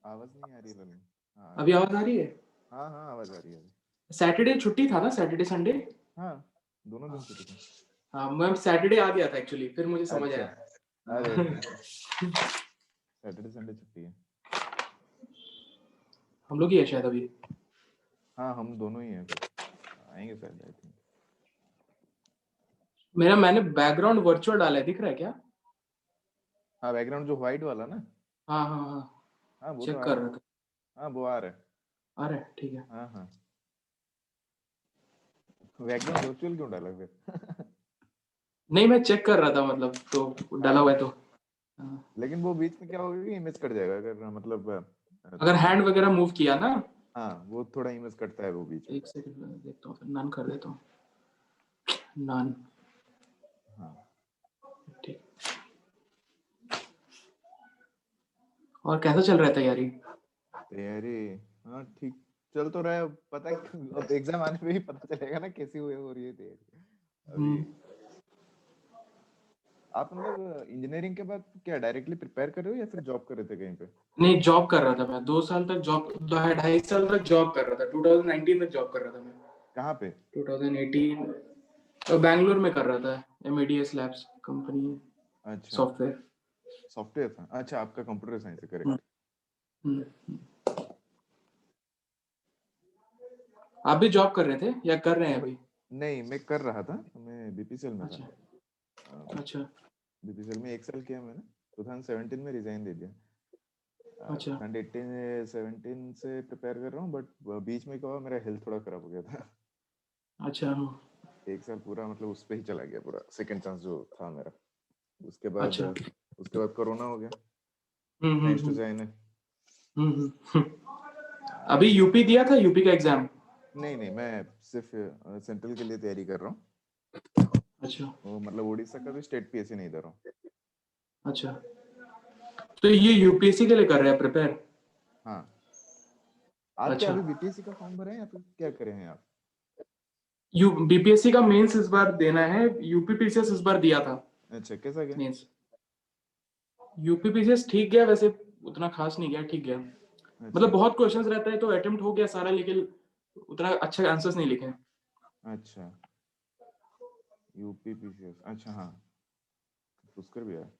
आवाज नहीं आ रही है। हाँ अभी आवाज आ रही है? हाँ हाँ, आवाज आ रही है। सैटरडे छुट्टी था ना, सैटरडे संडे? हाँ, दोनों दिन हाँ छुट्टी थी। हाँ, मैं सैटरडे आ गया था एक्चुअली, फिर मुझे समझ अच्छा। आया। अरे हाँ। सैटरडे संडे छुट्टी है। हम लोग ही है शायद अभी। हाँ, हम दोनों ही हैं, फिर आएंगे शायद, आई थिंक। मैंने बैकग्राउंड वर्चुअल डाला है, दिख रहा है क्या? हाँ, बैकग्राउंड जो व्हाइट वाला ना। हाँ हाँ हाँ, हाँ, वो तो चेक आ कर रहा है। रहा था। हाँ, वो आ रहा है। आ रहा है, ठीक है। हाँ हाँ। बैकग्राउंड वर्चुअल क्यों डाला फिर? नहीं, मैं चेक कर रहा था, मतलब तो हाँ डाला हुआ हाँ। है तो। हाँ। लेकिन वो बीच में क्या होगा कि इमेज कट जाएगा, अगर मतलब अगर थोड़ा। हैंड वगैरह मूव किया ना। हाँ, वो थोड़ा इमेज कटता है वो बीच में। एक सेकंड देखता हूँ, फिर नन कर देता हूँ। नन। हाँ। ठीक। और कैसा चल रहा है तैयारी? तैयारी। हाँ, ठीक चल तो रहा है। पता है, अब एग्जाम आने पे ही पता चलेगा ना कैसी हुई हो रही है तैयारी अभी। हम्म। आप मतलब इंजीनियरिंग के बाद क्या डायरेक्टली प्रिपेयर कर रहे हो या फिर जॉब कर रहे थे कहीं पे? नहीं, जॉब कर रहा था मैं 2 साल तक, जॉब 2.5 साल तक जॉब कर रहा था, 2019 तक जॉब कर रहा था मैं। कहाँ पे? 2018 बैंगलोर में कर रहा था, एमएडीएस लैब्स कंपनी है, अच्छा। सॉफ्टवेयर। सॉफ्टवेयर था, अच्छा, आपका कंप्यूटर साइंस है, हम्म, करेक्ट। हम्म। आप भी जॉब कर रहे थे या कर रहे हैं अभी? नहीं, मैं कर रहा था, मैं बीपीसीएल में था। अच्छा अच्छा बीपीसीएल में 1 साल किया मैंने। 2017 में रिजाइन दे दिया। अच्छा 2017 से प्रिपेयर कर रहा हूँ, बट बीच में क्या हुआ, मेरा हेल्थ थोड़ा खराब हो गया था। अच्छा। हाँ। 1 साल पूरा मतलब उस पे ही चला गया, पूरा सेकंड चांस जो था मेरा। उसके बाद अच्छा। उसके बाद कोरोना हो गया। हम्म हम्म थैंक्स टू हम्म चाइना। अभी यूपी दिया था, यूपी का एग्जाम? नहीं नहीं, मैं सिर्फ सेंट्रल के लिए तैयारी कर रहा हूँ। अच्छा वो मतलब उड़ीसा का भी स्टेट पीएससी नहीं दे रहा हूँ। अच्छा। तो ये यूपीएससी के लिए कर रहे हैं प्रिपेयर? हाँ। आप क्या अच्छा। अभी बीपीएससी का फॉर्म भरे हैं या फिर क्या करे हैं आप? यू बीपीएससी का मेंस इस बार देना है, यूपीपीसीएस इस बार दिया था अच्छा, कैसा गया? मेंस। यूपीपीसीएस ठीक गया वैसे, उतना खास नहीं गया, ठीक गया। अच्छा मतलब बहुत क्वेश्चंस रहता है तो अटेम्प्ट हो गया सारा, लेकिन उतना अच्छे आंसर्स नहीं लिखे। अच्छा। यूपी पीसीएस, अच्छा हाँ। पुष्कर भी है।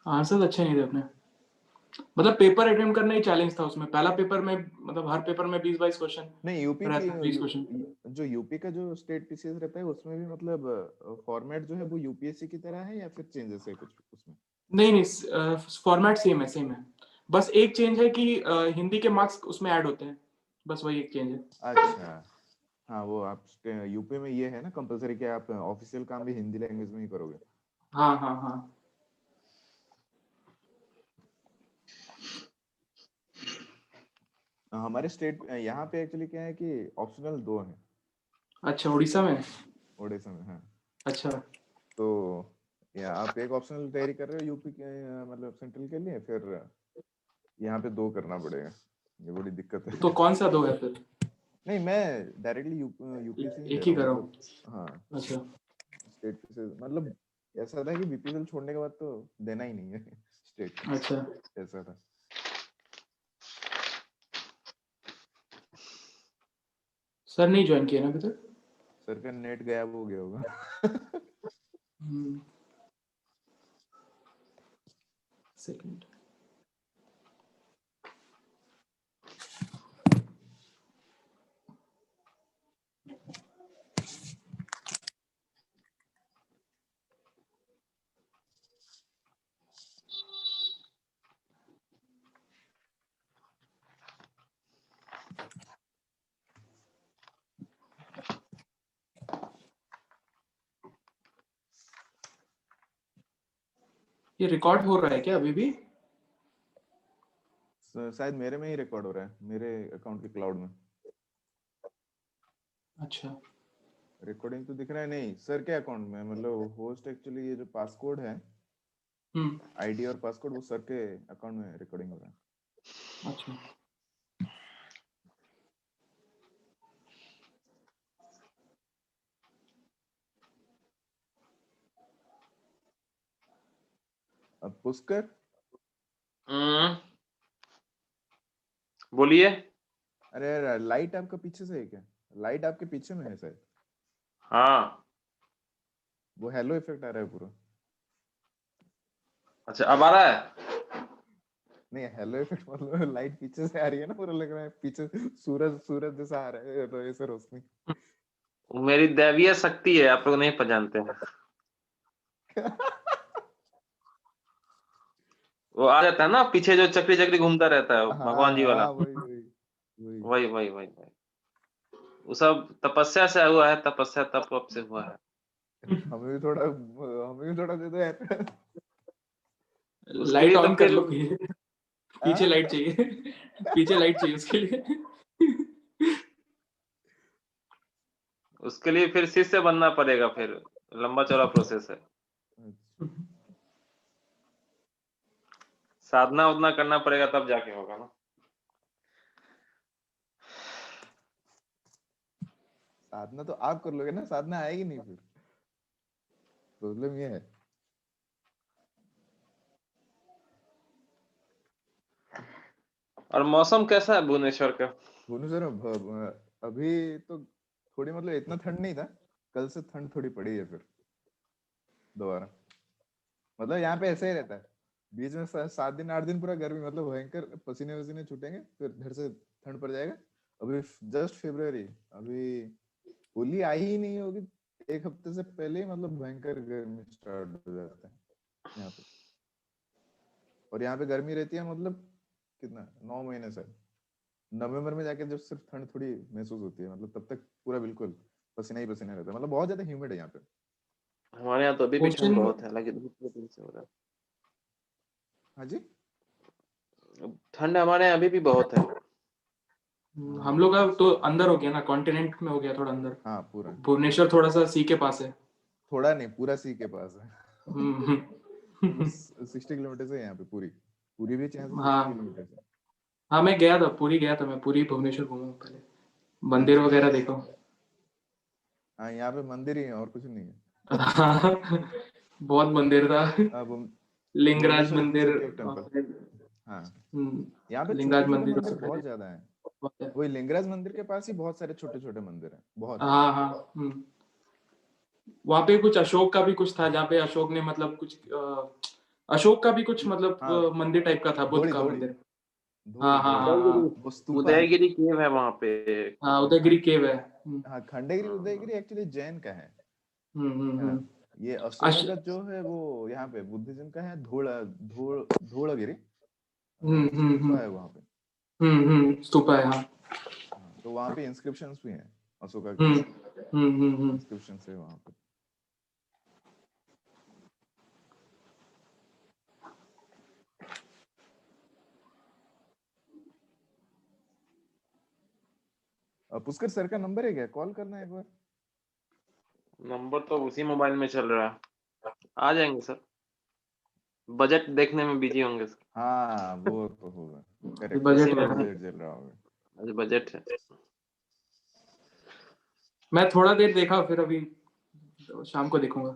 आंसर्स अच्छे नहीं थे अपने। मतलब पेपर अटेम्प्ट करना ही चैलेंज था उसमें, पहला पेपर में मतलब हर पेपर में 20-22 क्वेश्चन नहीं, यूपी रहता है, 20 क्वेश्चन। जो यूपी का जो स्टेट पीसीएस रहता है उसमें भी मतलब फॉर्मेट जो है वो यूपीएससी की तरह है या फिर चेंजेस है कुछ उसमें? नहीं नहीं, फॉर्मेट सेम है, सेम है। बस एक चेंज है कि हिंदी के मार्क्स उसमें ऐड होते हैं, बस वही एक चेंज है। अच्छा। हाँ, वो आप यूपी में ये है ना कंपलसरी कि आप ऑफिशियल काम भी हिंदी लैंग्वेज में ही करोगे। हाँ हाँ हाँ। हमारे स्टेट यहाँ पे एक्चुअली क्या है कि ऑप्शनल 2 हैं। अच्छा, उड़ीसा में? ओडिशा में, हाँ। अच्छा तो या आप एक ऑप्शनल तैयारी कर रहे हो यूपी के मतलब सेंट्रल के लिए, फिर यहाँ पे 2 करना पड़ेगा। ये बड़ी दिक्कत तो है। कौन सा दो है फिर? नहीं, मैं डायरेक्टली यूपी से ही दे एक रहा ही हूँ करो। मतलब। हाँ। अच्छा स्टेट से मतलब ऐसा था कि बीपीएल छोड़ने के बाद तो देना ही नहीं है। स्टेट का अच्छा। ऐसा था। सर नहीं ज्वाइन किया ना अभी तक? सर का नेट गायब हो गया होगा। सेकंड। ये रिकॉर्ड हो रहा है क्या अभी भी? शायद मेरे में ही रिकॉर्ड हो रहा है, मेरे अकाउंट के क्लाउड में। अच्छा रिकॉर्डिंग तो दिख रहा है नहीं सर के अकाउंट में, मतलब होस्ट एक्चुअली ये जो पासकोड है, हम्म। आईडी और पासकोड, वो सर के अकाउंट में रिकॉर्डिंग हो रहा है। अच्छा अब पुष्कर बोलिए। अरे लाइट आपका पीछे से है क्या? लाइट आपके पीछे में है शायद। हाँ, वो हेलो इफेक्ट आ रहा है पूरा। अच्छा अब आ रहा है। नहीं, हेलो इफेक्ट मतलब लाइट पीछे से आ रही है ना, पूरा लग रहा है पीछे सूरज सूरज जैसा आ रहा है, तो ऐसे रोशनी। मेरी दैवीय शक्ति है, आप लोग नहीं पहचानते हैं। वो आ जाता है ना पीछे, जो चक्री चक्री घूमता रहता है, भगवान जी हाँ वाला। हाँ, वही वही वही। वही वही वही वही। वो सब तपस्या से हुआ है, तपस्या तप वप से हुआ है। हमें भी थोड़ा दे दो यार। उसके लाइट लिए तो ऑन कर फिर लो पीछे। पीछे हाँ? लाइट चाहिए। पीछे लाइट चाहिए उसके लिए। उसके लिए फिर शिष्य बनना पड़ेगा, फिर लंबा चौड़ा प्रोसेस है। साधना उतना करना पड़ेगा तब जाके होगा ना। साधना तो आप कर लोगे ना, साधना आएगी नहीं फिर। प्रॉब्लम ये है। और मौसम कैसा है भुवनेश्वर का? भुवनेश्वर में अभी तो थोड़ी मतलब इतना ठंड नहीं था। कल से ठंड थोड़ी पड़ी है फिर दोबारा। मतलब यहाँ पे ऐसे ही रहता है। बीच में 7 दिन 8 दिन पूरा गर्मी, मतलब भयंकर पसीने वसीने छूटेंगे, फिर घर से ठंड पड़ जाएगा। अभी जस्ट फरवरी, अभी होली आई ही नहीं होगी, एक हफ्ते से पहले ही मतलब भयंकर गर्मी स्टार्ट हो जाता है यहाँ पे। और यहाँ पे गर्मी रहती है मतलब कितना, 9 महीने से। नवंबर में जाके जब सिर्फ ठंड थोड़ी महसूस होती है, मतलब तब तक पूरा बिल्कुल पसीना ही पसीना रहता है, मतलब बहुत ज्यादा ह्यूमिड है यहाँ पे। हमारे यहाँ तो अभी भी ठंड क्वेश्चन, बहुत है, हालांकि धूप के दिन से हो रहा हाँ जी। है। ठंड हमारे यहाँ अभी भी बहुत है। हम लोग का तो अंदर हो गया ना, कॉन्टिनेंट में हो गया थोड़ा अंदर। हाँ पूरा। भुवनेश्वर थोड़ा सा सी के पास है। थोड़ा नहीं, पूरा सी के पास है। हम्म। मतलब 60 किलोमीटर से यहाँ पे पूरी, पूरी भी यहाँ से 60 किलोमीटर से। हाँ मैं गया था, पूरी गया था मैं, पूरी भुवनेश्वर घूमा हूँ पहले, मंदिर अच्छा। वगैरह देखा हूँ। हाँ, यहाँ पे मंदिर ही है और कुछ नहीं है। बहुत मंदिर था। हाँ, लिंगराज भुवनेश्वर मंदिर सिटी ऑफ टेम्पल। और हाँ, यहाँ पे छोटे लिंगराज छोटे मंदिर मंदिर और बहुत ज्यादा हैं। बहुत है। वही लिंगराज मंदिर के पास ही बहुत सारे छोटे छोटे मंदिर हैं, बहुत। हाँ हाँ। वहाँ पे कुछ अशोक का भी कुछ था, जहाँ पे अशोक ने मतलब कुछ अशोक का भी कुछ मतलब हाँ, मंदिर टाइप का था, बुद्ध धौड़ी का धौड़ी मंदिर। हाँ धौड़ी हाँ धौड़ी हाँ हाँ। वो स्तूपा है। उदयगिरी केव है वहां पे। हाँ उदयगिरी केव है। हाँ, खंडगिरी उदयगिरी एक्चुअली जैन का है। है ना। हम्म। ये अश अशोकनगर जो है वो यहाँ पे बुद्धिज्म का है, धौड़गिरी। स्तूपा है वहाँ पे। स्तूपा है हाँ। हाँ, तो वहाँ पे इंस्क्रिप्शंस भी हैं अशोका के। हम्म हम्म। इंस्क्रिप्शन है वहाँ पे। पुष्कर सर का नंबर है क्या? कॉल करना है एक बार। नंबर तो उसी मोबाइल में चल रहा है, आ जाएंगे सर। बजट देखने में बिजी होंगे सर। हाँ वो तो होगा। करेक्ट, बजट उसी में है। बजट चल रहा होगा। आज बजट है। मैं थोड़ा देर देखा, फिर अभी तो शाम को देखूंगा।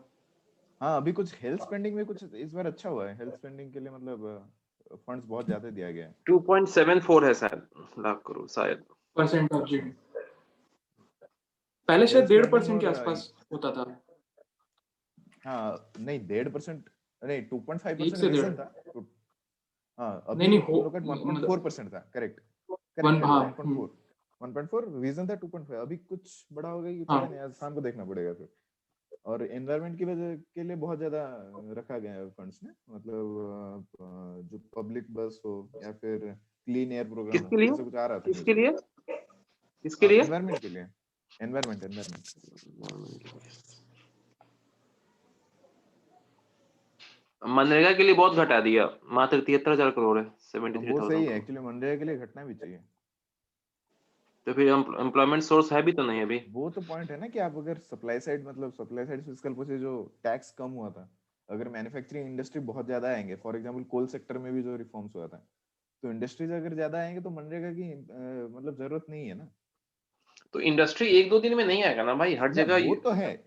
हाँ, अभी कुछ हेल्थ स्पेंडिंग में कुछ इस बार अच्छा हुआ है, हेल्थ स्पेंडिंग के लिए मतलब फंड्स बहुत ज्यादा दिया गया है। 2.74 है शायद, लाख करोड़ शायद। परसेंट ऑफ जी, पहले शायद हेल्थ स्पेंडिंग 1.5% के और आसपास होता था। हाँ नहीं, 1.5%, नहीं 2.5% 1 से 1.5। रीजन था। हाँ, नहीं अभी नहीं हो हम लोग का मतलब 1.4% था। करेक्ट करेक्ट वन, करेक्ट, हाँ 1.4। 1.4 रीजन था, 2.5 अभी कुछ बड़ा हो गया कि हाँ। पता नहीं, आज शाम को देखना पड़ेगा फिर। और एनवायरनमेंट की वजह के लिए बहुत ज्यादा रखा गया है फंड्स ने, मतलब जो पब्लिक बस हो या फिर क्लीन एयर प्रोग्राम हो, किसके लिए? ऐसा कुछ आ रहा था न्यूज किसके में। लिए? किसके लिए? एनवायरनमेंट के लिए। Environment environment. मनरेगा के लिए बहुत घटा दिया, मात्र 73,000 करोड़ है, वो सही 73,000 है करोड़। एक्चुअली, मनरेगा के लिए घटना भी चाहिए। तो फिर एम्प्लॉयमेंट सोर्स है भी तो नहीं अभी। वो तो पॉइंट है ना कि आप अगर सप्लाई साइड, मतलब सप्लाई साइड फिस्कल पॉलिसी जो टैक्स कम हुआ था, अगर मैन्युफैक्चरिंग इंडस्ट्री बहुत ज्यादा आएंगे, फॉर एग्जांपल कोल सेक्टर में भी जो रिफॉर्म्स हुआ था, तो इंडस्ट्रीज अगर ज्यादा आएंगे तो मनरेगा की मतलब जरूरत नहीं है ना। तो इंडस्ट्री एक दो दिन में नहीं आएगा ना भाई, हर ना जगह वो तो है,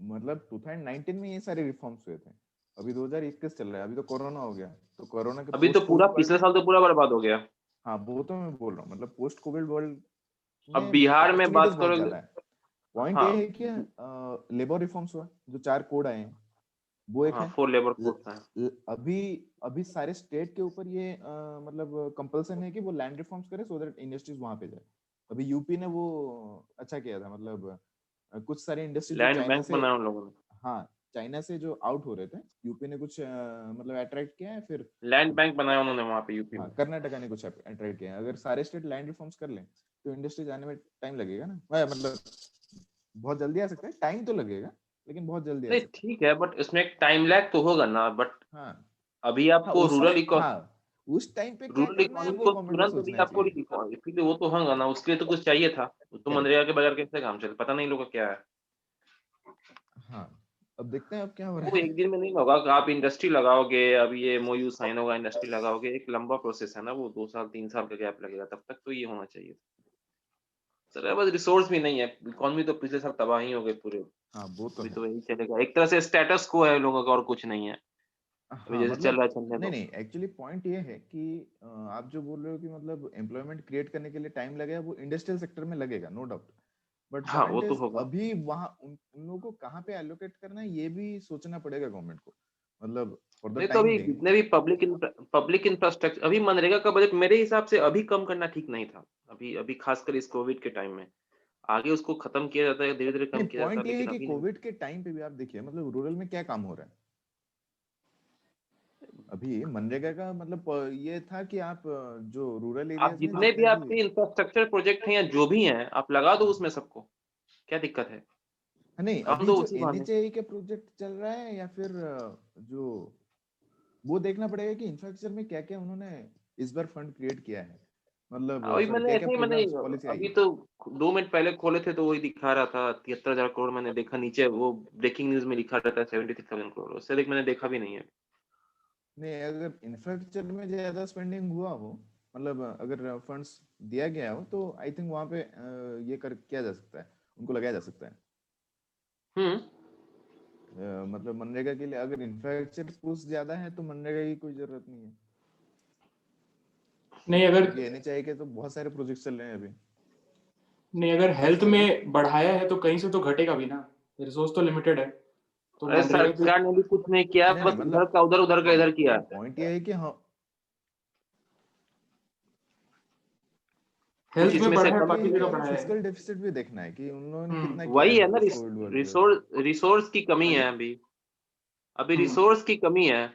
मतलब 2019 में ये सारे रिफॉर्म्स हुए थे। अभी 2021 चल रहा है, अभी तो कोरोना हो गया, तो कोरोना के अभी तो पूरा पिछले साल तो पूरा बर्बाद हो गया। हाँ वो तो मैं बोल रहा हूँ, मतलब पोस्ट कोविड वर्ल्ड अब में बिहार में अपॉर्चुनिटीज बात बहुत करोगे, ज्यादा है। पॉइंट हाँ ये है कि लेबर रिफॉर्म्स हुआ, जो 4 कोड आए हैं वो एक हाँ है। 4 लेबर कोड था। अभी अभी सारे स्टेट के ऊपर ये मतलब कंपल्सन है कि वो लैंड रिफॉर्म्स करे सो दैट इंडस्ट्रीज वहां पे जाए। अभी यूपी ने वो अच्छा किया था, मतलब कुछ सारे इंडस्ट्री जो लैंड चाइना बैंक से, बनाया उन लोगों ने, हाँ चाइना से जो आउट हो रहे थे, यूपी ने कुछ मतलब अट्रैक्ट किया है। फिर लैंड बैंक बनाया उन्होंने वहां पे यूपी हाँ में। कर्नाटका ने कुछ अट्रैक्ट किया है। अगर सारे स्टेट लैंड रिफॉर्म्स कर लें तो इंडस्ट्रीज आने में टाइम लगेगा ना, मतलब बहुत जल्दी आ सकता है, टाइम तो लगेगा लेकिन बहुत जल्दी आ नहीं सकता ठीक है, बट इसमें एक टाइम लैग तो होगा ना, बट है। हाँ अभी हाँ आपको हाँ उस टाइम पे क्या रूरल करना है इकोनॉमी वो को गवर्नमेंट को तुरंत अभी सोचना आपको चाहिए। इसीलिए वो तो होगा ना, उसके लिए तो कुछ चाहिए था। तो करेक्ट। मनरेगा के बगैर कैसे काम चले, पता नहीं लोगों का क्या है। हाँ अब देखते हैं अब क्या हो रहा वो है। एक दिन में नहीं होगा कि आप इंडस्ट्री लगाओगे, अब ये एमओयू साइन होगा, इंडस्ट्री लगाओगे, एक लंबा प्रोसेस है ना, वो 2 साल 3 साल का गैप लगेगा, तब तक तो ये होना चाहिए। सर बस रिसोर्स भी नहीं है, इकोनॉमी तो पिछले साल तबाही हो गई पूरे। हाँ वो तो अभी है। तो यही चलेगा, एक तरह से स्टेटस को है लोगों का, और कुछ नहीं है। अभी हाँ जैसे चल मतलब रहा है चलने नहीं दो। नहीं एक्चुअली पॉइंट ये है कि आप जो बोल रहे हो कि मतलब एम्प्लॉयमेंट क्रिएट करने के लिए टाइम लगेगा, वो इंडस्ट्रियल सेक्टर में लगेगा नो डाउट। बट हाँ वो पॉइंट तो इज होगा। अभी वहाँ उन लोगों को कहाँ पे एलोकेट करना है ये भी सोचना पड़ेगा गवर्नमेंट को, मतलब फॉर द नहीं तो टाइम अभी बिंग। जितने भी पब्लिक इंफ्रास्ट्रक्चर, अभी मनरेगा का बजट मेरे हिसाब से अभी कम करना ठीक नहीं था। अभी अभी खासकर इस कोविड के टाइम में, आगे उसको खत्म किया जाता है, धीरे धीरे नहीं कम किया जाता पॉइंट है, ये है लेकिन कि अभी नहीं। कोविड के टाइम पे भी आप देखिए मतलब रूरल में क्या काम हो रहा है। अभी मनरेगा का मतलब ये था कि आप जो रूरल आप एरियाज में जितने जितने भी अभी, आपके इंफ्रास्ट्रक्चर प्रोजेक्ट हैं या जो भी हैं, आप लगा दो उसमें सबको, क्या दिक्कत है, नहीं काम अभी दो जो उसी बहाने। एनएचएआई के प्रोजेक्ट चल रहा है या फिर जो वो देखना पड़ेगा कि इंफ्रास्ट्रक्चर में क्या क्या उन्होंने इस बार फंड क्रिएट किया है, मतलब अभी सॉरी मैंने क्या क्या ऐसे ही मैंने प्रोग्राम्स पॉलिसी आई अभी है। तो 2 मिनट पहले खोले थे तो वही दिखा रहा था 73,000 करोड़, मैंने देखा नीचे वो ब्रेकिंग न्यूज में लिखा रहता है 76,000 करोड़, उससे अधिक मैंने देखा भी नहीं है। नहीं अगर इंफ्रास्ट्रक्चर में ज्यादा स्पेंडिंग हुआ हो, मतलब अगर फंड्स दिया गया हो तो आई थिंक वहां पे ये कर किया जा सकता है, उनको लगाया जा सकता है। हम्म। मतलब मनरेगा के लिए अगर इंफ्रास्ट्रक्चर पुश ज्यादा है तो मनरेगा की कोई जरूरत नहीं है, नहीं अगर क्योंकि एनएचआई के तो बहुत सारे प्रोजेक्ट चल रहे हैं अभी। नहीं अगर हेल्थ में बढ़ाया है तो कहीं से तो घटेगा भी ना, रिसोर्स तो लिमिटेड है, तो अरे मनरेगा की। सरकार ने भी कुछ नहीं किया, नहीं नहीं बस इधर मतलब का उधर, उधर का इधर किया नहीं है। पॉइंट ये है कि हाँ कुछ हेल्थ में इसमें से बढ़ा है, पॉइंट ये बाकी है कि जगह हमें बढ़ाया है। फिजिकल डेफिसिट भी देखना है कि उन लोगों ने कितना किया वही है है ना, पोस्ट कोविड वर्ल्ड के। रिसोर्स रिसोर्स की कमी है अभी। अभी हम्म। रिसोर्स की कमी है,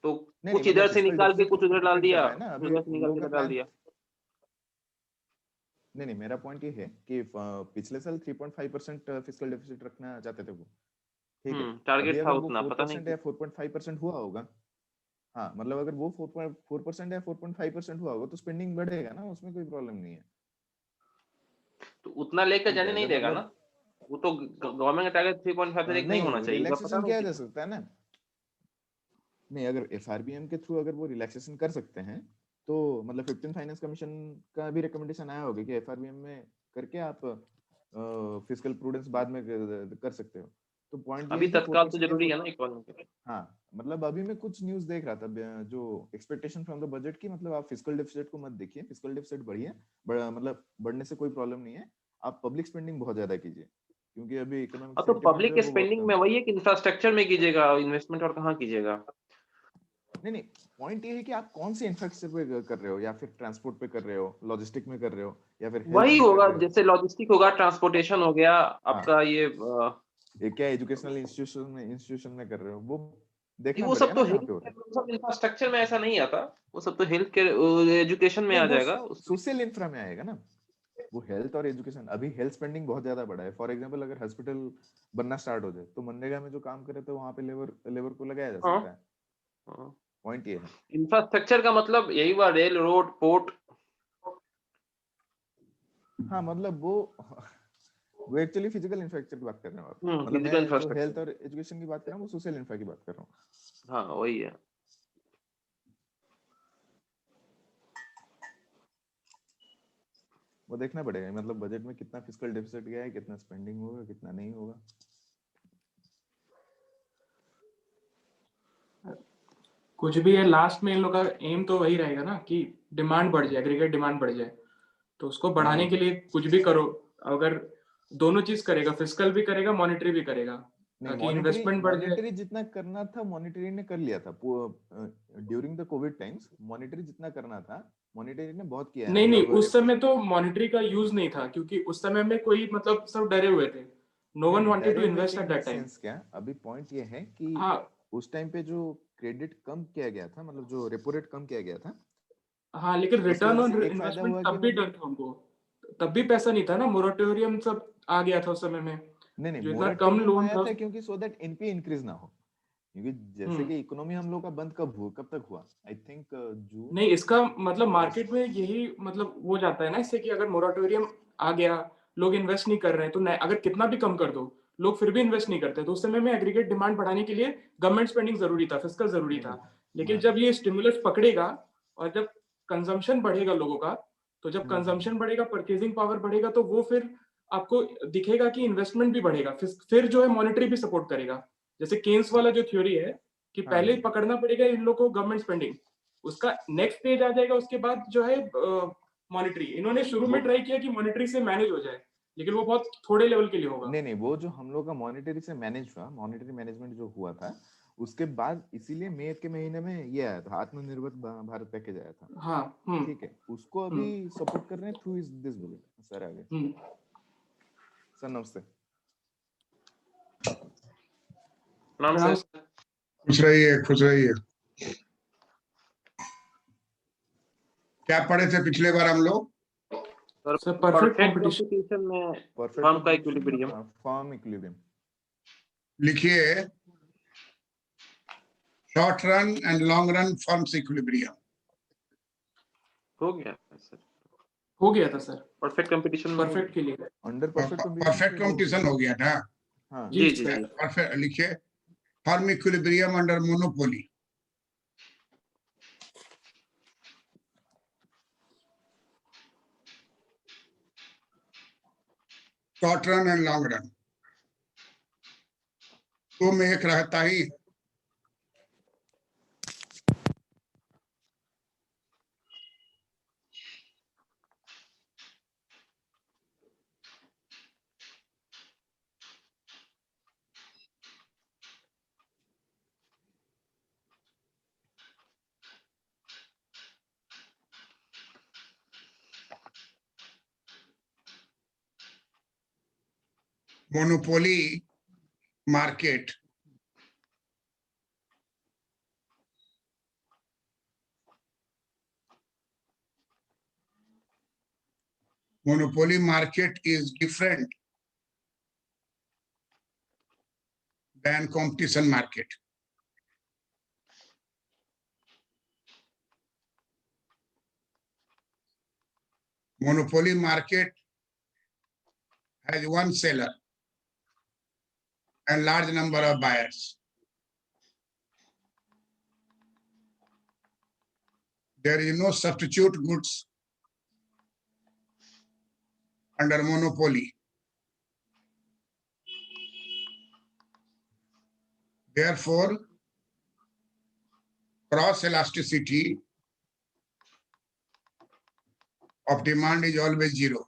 तो नहीं नहीं कुछ मतलब इधर से फिजिकल निकाल के डेफिसिट कुछ उधर डाल डिपेंड कर दिया, रहा है ना, कुछ अभी उधर से उन निकाल लोगों के का इधर डाल प्लान। दिया। नहीं नहीं मेरा पॉइंट ये है कि पिछले साल 3.5% फिजिकल डेफिसिट रखना चाहते थे वो, ठीक है। अभी टारगेट था अगर वो उतना, पता नहीं 4% या क्यों। 4.5% हुआ होगा, हाँ मतलब अगर वो 4% या 4.5% हुआ होगा तो स्पेंडिंग बढ़ेगा ना, उसमें कोई प्रॉब्लम नहीं है। तो उतना लेकर ठीक है जाने नहीं अगर देगा मतलब ना, वो तो गवर्नमेंट का टारगेट 3.5 से एक नहीं होना नहीं चाहिए, इधर पता रिलैक्सेशन नहीं किया जा क्यों। सकता है ना। नहीं अगर एफआरबीएम के थ्रू अगर वो रिलैक्सेशन कर सकते हैं तो मतलब 15 फाइनेंस कमीशन का भी रिकमेंडेशन आया होगा कि एफआरबीएम में करके आप फिजिकल प्रूडेंस बाद में कर सकते हो। तो पॉइंट ये अभी है कि तत्काल तो 4% या जरूरी 4, है ना इकोनॉमी के लिए। हाँ मतलब अभी मैं कुछ न्यूज़ देख रहा था जो एक्सपेक्टेशन फ्रॉम द बजट की, मतलब आप फिजिकल डेफिसिट को मत देखिए, फिजिकल डेफिसिट बढ़िए, मतलब बढ़ने से कोई प्रॉब्लम नहीं है, आप पब्लिक स्पेंडिंग बहुत ज्यादा कीजिए क्योंकि अभी इकोनॉमिक अब तो सेंटिमेंट जो पब्लिक है वो बहुत स्पेंडिंग कम में है। वही है कि इंफ्रास्ट्रक्चर में कीजिएगा इन्वेस्टमेंट, और कहाँ कीजिएगा। नहीं नहीं पॉइंट ये है कि आप कौन से इंफ्रास्ट्रक्चर पे कर रहे हो, या फिर ट्रांसपोर्ट पे कर रहे हो, लॉजिस्टिक में कर रहे हो, या फिर हेल्थ वही में कर होगा, रहे हो। जैसे लॉजिस्टिक होगा, ट्रांसपोर्टेशन हो गया आपका, हाँ ये क्या एजुकेशनल इंस्टीट्यूशन में कर रहे हो, वो देखना वो सब पड़ेगा तो ना कहाँ हेल्थ पे हो रहा है। केयर, सब इंफ्रास्ट्रक्चर में ऐसा नहीं आता। वो सब तो हेल्थ केयर एजुकेशन में नहीं आ वो जाएगा उसमें। सोशल इंफ्रा में आएगा ना, वो हेल्थ और एजुकेशन। अभी हेल्थ स्पेंडिंग बहुत ज्यादा बढ़ा है, फॉर एग्जांपल अगर हॉस्पिटल बनना स्टार्ट हो जाए तो मनरेगा में जो काम करे तो वहां पे लेबर लेबर को लगाया जा हाँ सकता है। हाँ। पॉइंट ये है। इंफ्रास्ट्रक्चर का मतलब यही हुआ, रेल, रोड, पोर्ट। हाँ मतलब वो एक्चुअली फिजिकल इंफ्रास्ट्रक्चर की बात कर रहे हो आप, मतलब फिजिकल मैं जो हेल्थ इंफ्रास्ट्रक्चर। और एजुकेशन की बात कर रहा हूँ वो सोशल इंफ्रा की बात कर रहा हूँ। हाँ वही है। वो देखना पड़ेगा मतलब बजट में कितना फिजिकल डेफिसिट गया है, कितना स्पेंडिंग होगा, कितना नहीं होगा। कुछ भी है, लास्ट में इन लोग का एम तो वही रहेगा ना कि डिमांड बढ़ जाए, एग्रीगेट डिमांड बढ़ जाए, तो उसको बढ़ाने के लिए कुछ भी करो। अगर दोनों चीज करेगा, फिस्कल भी करेगा, मॉनेटरी भी करेगा, नहीं, ताकि इन्वेस्टमेंट बढ़ जाए। मॉनेटरी जितना करना था मॉनेटरी ने कर लिया था during the Covid times. Monetary जितना करना था मॉनेटरी ने बहुत किया है, नहीं नहीं, मतलब उस समय तो मॉनेटरी का यूज नहीं था, क्योंकि उस समय में कोई मतलब सब डरे हुए थे, नो वन वांटेड टू डरे हुए इन्वेस्ट थे at in the that time. Sense क्या, अभी पॉइंट ये है कि हाँ उस टाइम पे जो क्रेडिट कम किया गया था, मतलब जो रेपो रेट कम किया गया था, हाँ, लेकिन उसकी रिटर्न वजह ऑन से एक फायदा इन्वेस्टमेंट हुआ कि तब भी डर मतलब था हमको, तब भी पैसा नहीं था ना, मोरेटोरियम सब आ गया था उस समय में, नहीं, जो इतना कम मोरेटोरियम लोन आया था। था क्योंकि सो दैट एनपीए इंक्रीज ना हो, क्योंकि जैसे हम्म कि इकोनॉमी हम लोग का बंद कब तक हुआ, आई थिंक जून नहीं, इसका मतलब अगस्त। मार्केट में यही मतलब वो जाता है ना इससे, कि अगर मोराटोरियम आ गया, लोग इन्वेस्ट नहीं कर रहे हैं, तो अगर कितना भी कम कर दो, लोग फिर भी इन्वेस्ट नहीं करते, तो उस समय में एग्रीगेट डिमांड बढ़ाने के लिए गवर्नमेंट स्पेंडिंग जरूरी था, फिस्कल जरूरी नहीं था। नहीं, लेकिन हाँ जब ये स्टिमुलस पकड़ेगा और जब कंजम्पशन बढ़ेगा लोगों का, तो जब हम्म, कंजम्पशन बढ़ेगा, परचेजिंग पावर बढ़ेगा, तो वो फिर आपको दिखेगा कि इन्वेस्टमेंट भी बढ़ेगा, फिर जो है मॉनेटरी भी सपोर्ट करेगा। जैसे केन्स वाला जो थ्योरी है कि हाँ पहले हाँ पकड़ना पड़ेगा इन लोगों को गवर्नमेंट स्पेंडिंग, उसका नेक्स्ट स्टेज आ जाएगा उसके बाद जो है मॉनेटरी। इन्होंने शुरू वो में ट्राई किया कि मॉनेटरी से मैनेज हो जाए, लेकिन वो बहुत थोड़े लेवल के लिए होगा। नहीं नहीं, वो जो हम लोग का मॉनेटरी से मैनेज हुआ, मॉनेटरी मैनेजमेंट जो हुआ था, उसके बाद इसीलिए मई के महीने में ये आया था, आत्मनिर्भर भारत पैकेज आया था। हाँ। ठीक है, उसको अभी हम्म सपोर्ट कर रहे हैं थ्रू दिस बजट। सर आगे, हम्म सर नमस्ते। नाम प्रणाम से सर। खुश रहिए, खुश रहिए। क्या पढ़े थे पिछले बार हम लोग? Sir perfect perfect competition. Competition में परफेक्ट फर्म का कंपटीशन, इक्विलिब्रियम। Firm equilibrium. लिखिए, short run and long run firms equilibrium. हो गया सर, हो गया था सर, परफेक्ट कंपटीशन में हो परफेक्ट गया। के लिए। Under perfect competition perfect competition हो गया था। हाँ जी जी जी सर। जी। परफेक्ट लिखिए, firm equilibrium under monopoly. Short run and long run, दो में एक रहता ही। Monopoly market is different than competition market. Monopoly market has one seller and large number of buyers. There is no substitute goods under monopoly. Therefore, cross elasticity of demand is always zero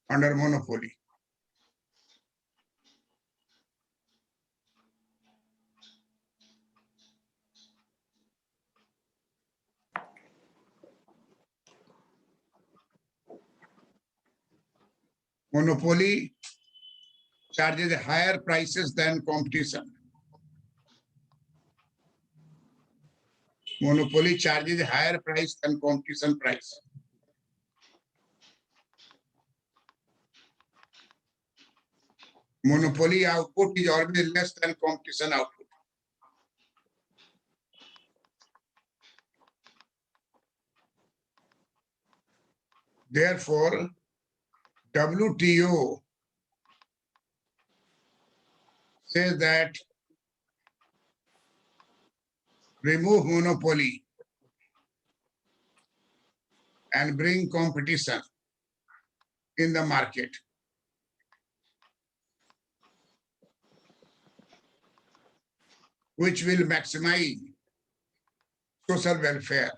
under monopoly. Monopoly charges higher prices than competition. Monopoly charges higher price than competition price. Monopoly output is always less than competition output. Therefore, WTO says that remove monopoly and bring competition in the market. Which will maximize social welfare.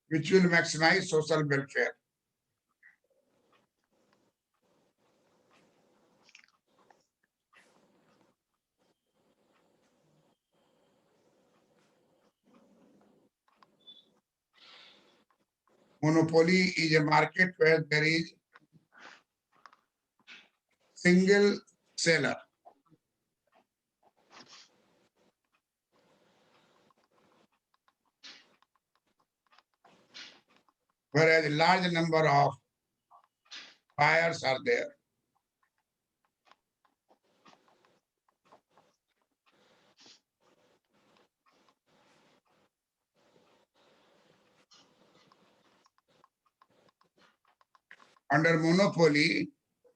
Which will maximize social welfare. Monopoly is a market where there is single seller. Whereas a large number of buyers are there. Under monopoly,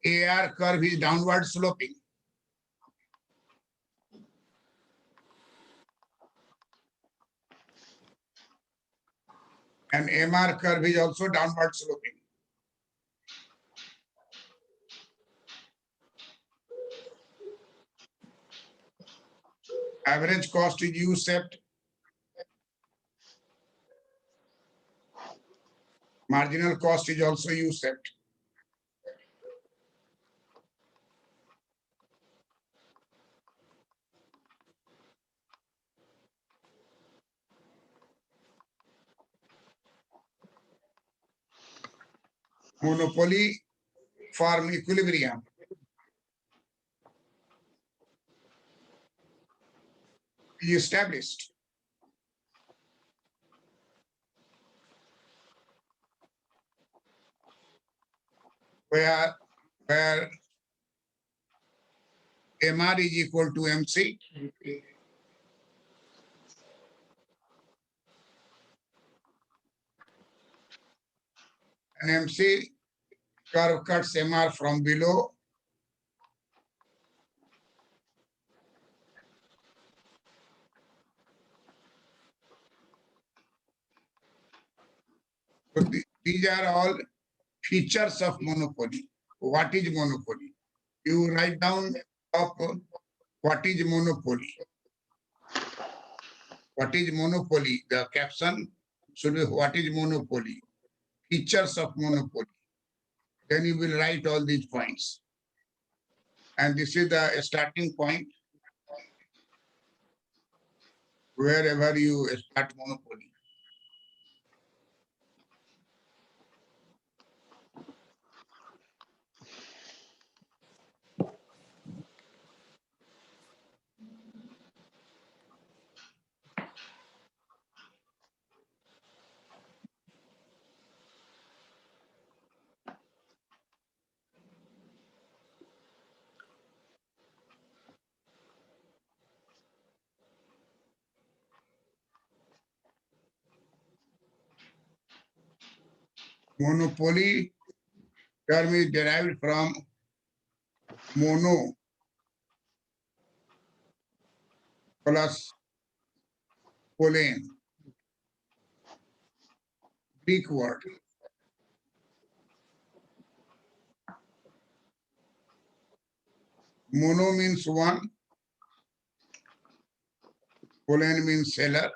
AR curve is downward sloping. And MR curve is also downward sloping. Average cost is U-shaped. Marginal cost is also U-shaped. Monopoly form equilibrium. Is established. Where MR is equal to MC. And MC curve cuts MR from below. So these are all features of monopoly. What is monopoly? You write down of what is monopoly. What is monopoly? The caption should be what is monopoly? Features of monopoly. Then you will write all these points. And this is the starting point. Wherever you start monopoly. Monopoly term is derived from mono plus polen, Greek word. Mono means one, polen means seller.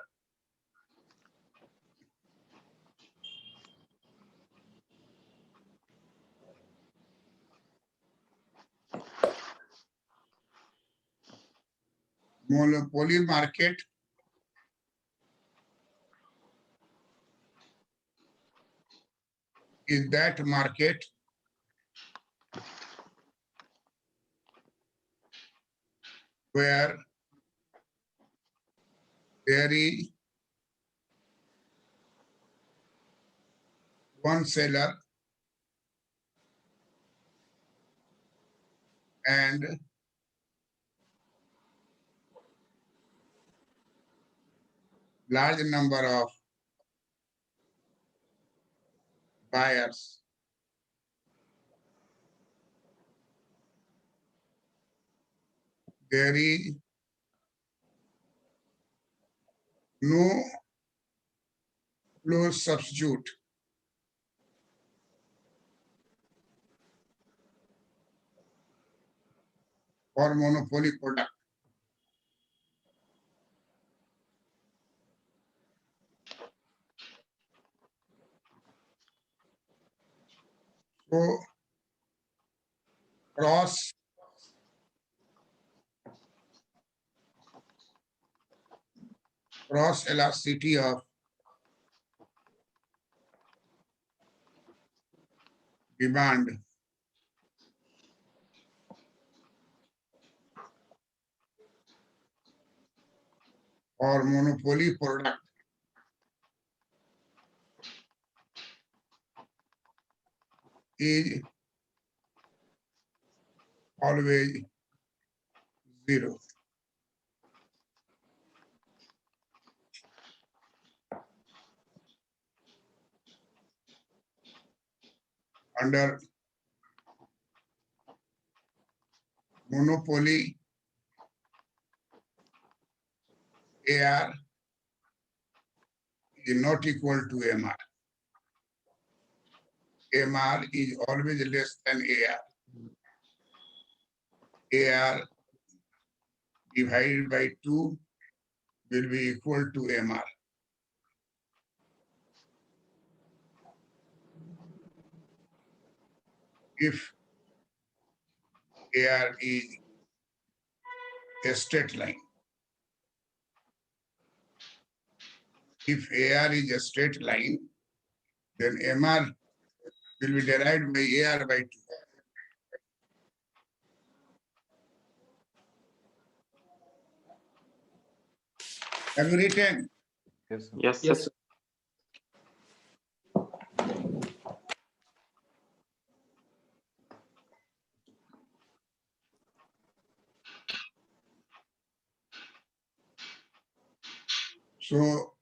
Monopoly market is that market where there is one seller and large number of buyers. There is no close substitute. or monopoly product. So cross elasticity of demand or monopoly product is always zero. Under monopoly, AR is not equal to MR. MR is always less than AR. AR divided by 2 will be equal to MR. If AR is a straight line. If AR is a straight line, then MR will be derived by AR by 2. Have you written? Yes, sir. Yes, Yes, sir. sir. So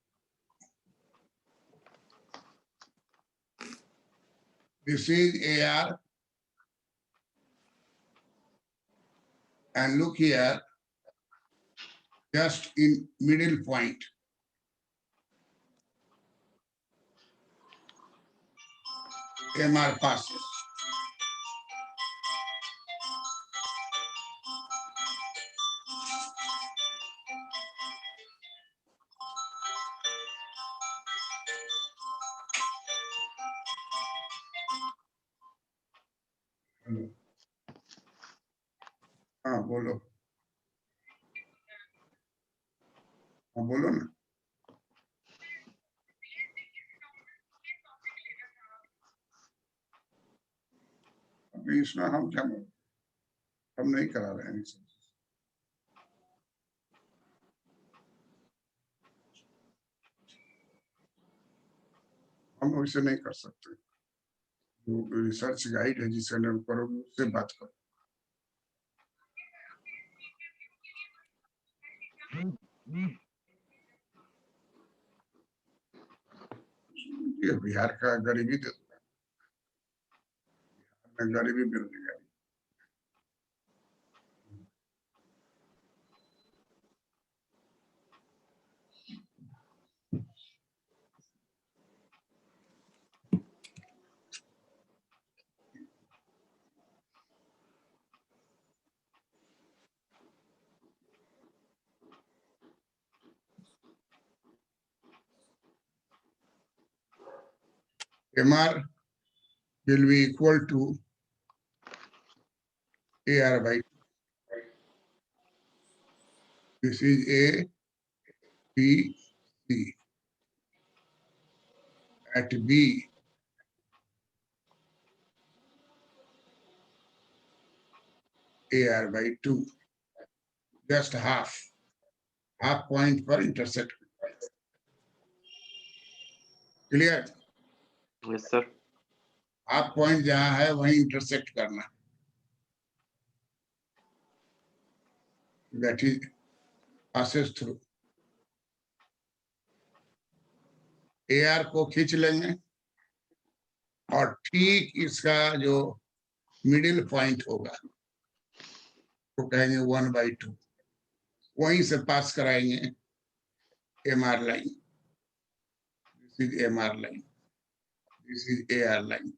this is AR, and look here, just in middle point. MR passes. हाँ बोलो, हाँ बोलो ना. अभी इसमें हम क्या बोल, हम नहीं करा रहे हैं. हम वैसे नहीं कर सकते. जो रिसर्च गाइड है जिसके अंदर करोगे उससे बात करो. ये बिहार का गरीबी दे, गरीबी बेरोजगारी. MR will be equal to AR by 2. This is A, B, C. At B, AR by 2. Just half point per intercept. Clear? Yes, sir. Half point जहां है वहीं इंटरसेक्ट करना. That is passes through. AR को खींच लेंगे और ठीक इसका जो मिडिल पॉइंट होगा तो कहेंगे 1/2. वहीं से पास कराएंगे MR line. This is MR line, this is AR line.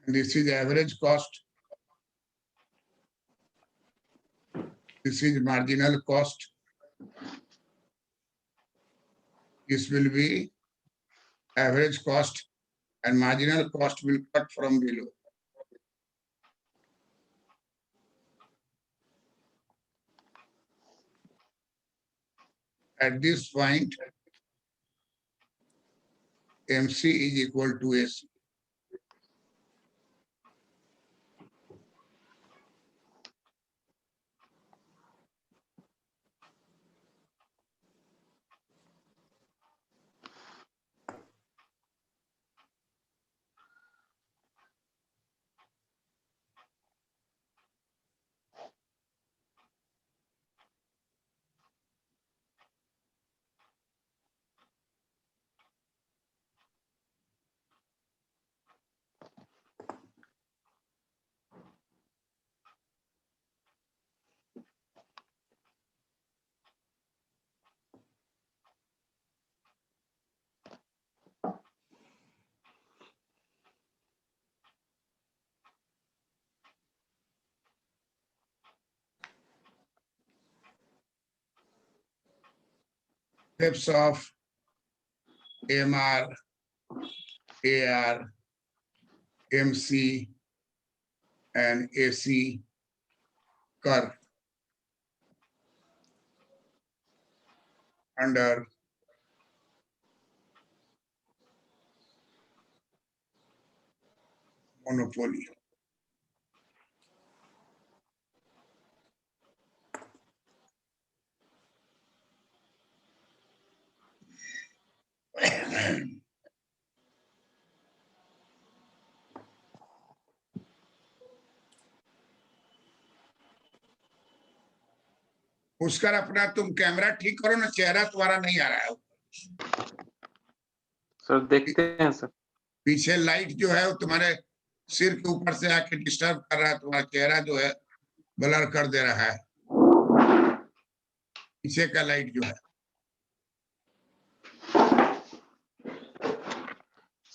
This is average cost. This is marginal cost. This will be average cost, and marginal cost will cut from below. At this point, MC is equal to AC. Steps of MR, AR, MC, and AC curve under monopoly. उसका अपना तुम camera ठीक करो ना, चेहरा तुम्हारा नहीं आ रहा है। सर देखते हैं सर। पीछे लाइट जो है वो तुम्हारे सिर के ऊपर से आके डिस्टर्ब कर रहा है, तुम्हारा चेहरा जो है ब्लर कर दे रहा है, पीछे का लाइट जो है।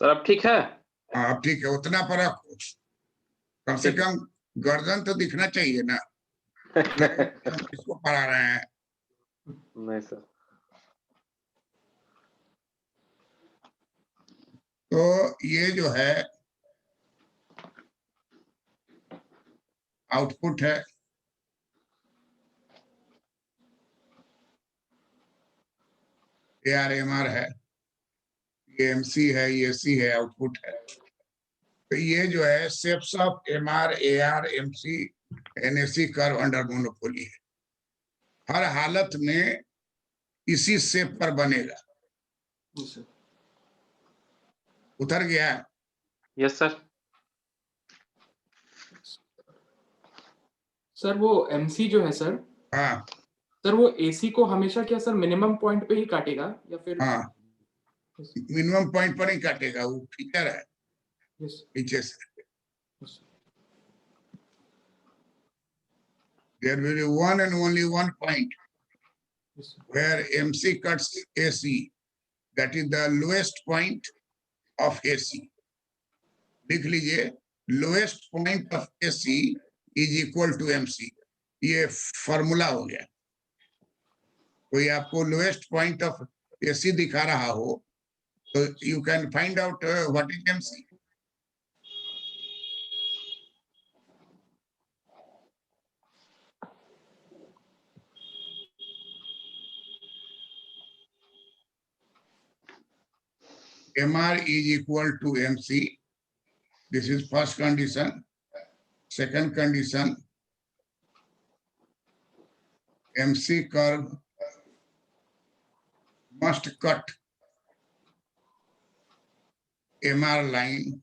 सर अब ठीक है? हाँ अब ठीक है, उतना पर रखो, कम से कम गर्दन तो दिखना चाहिए ना। किसको पढ़ा रहे हैं? नहीं सर। तो ये जो है आउटपुट है, AR-MR है, ये MC है, ये AC है, आउटपुट है। तो ये जो है shapes of MR, AR, MC, NAC curve under monopoly है, हर हालत में इसी शेप पर बनेगा। उतर गया? Yes sir. सर वो MC जो है सर, हाँ सर वो AC को हमेशा क्या सर मिनिमम पॉइंट पे ही काटेगा या फिर? हाँ, मिनिमम पॉइंट पर ही काटेगा, वो फीचर है पीछे से। There will be one and only one point where MC cuts AC, that is the lowest point of AC. लिख लीजिए, lowest point of AC is equal to MC. ये फॉर्मूला हो गया। कोई आपको lowest point of AC दिखा रहा हो तो you can find out what is MC. MR is equal to MC. This is first condition. Second condition, MC curve must cut MR line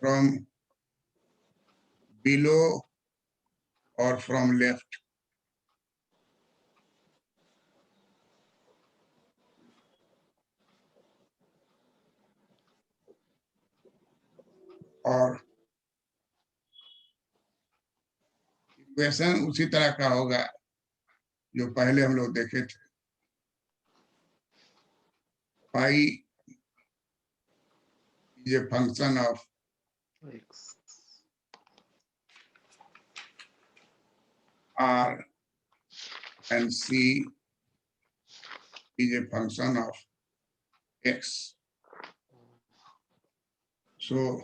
from below or from left. और equation उसी तरह का होगा जो पहले हम लोग देखे थे। पाई is a function of X. R and C is a function of X. So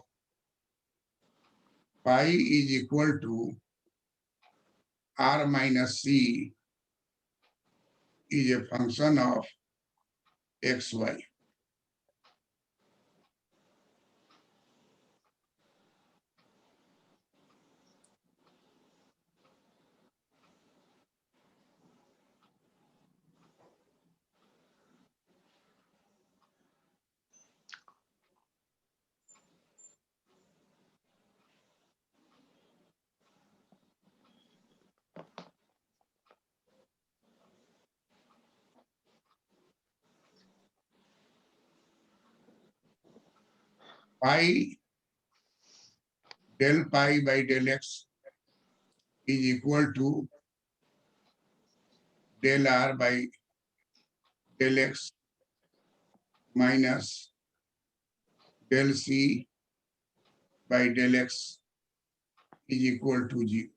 pi is equal to R minus C is a function of XY. Pi del pi by del X is equal to del R by del X minus del C by del X is equal to 0.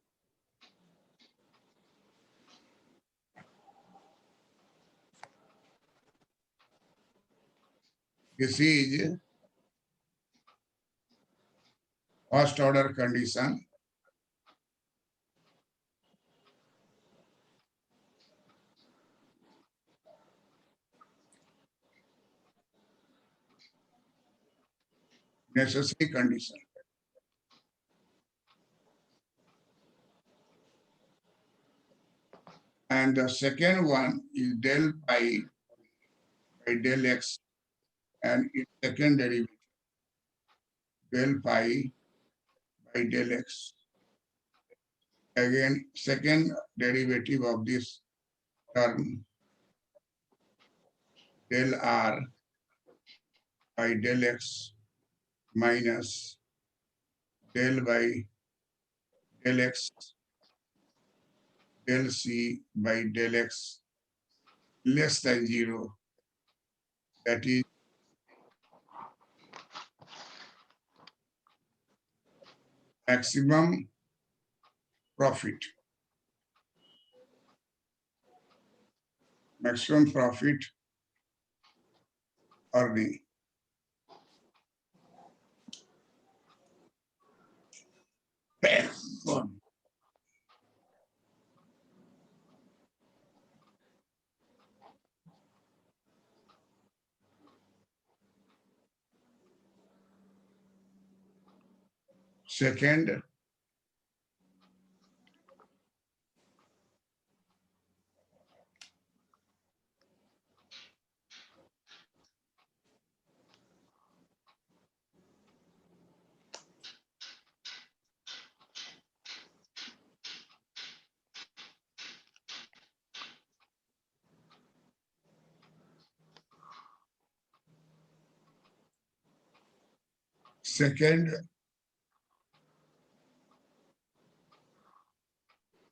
This is first order condition. Necessary condition. And the second one is del pi by del X and its second derivative del pi by del X. Again, second derivative of this term del R by del X minus del by del X del C by del X less than 0. That is maximum profit. Maximum profit earning. Second,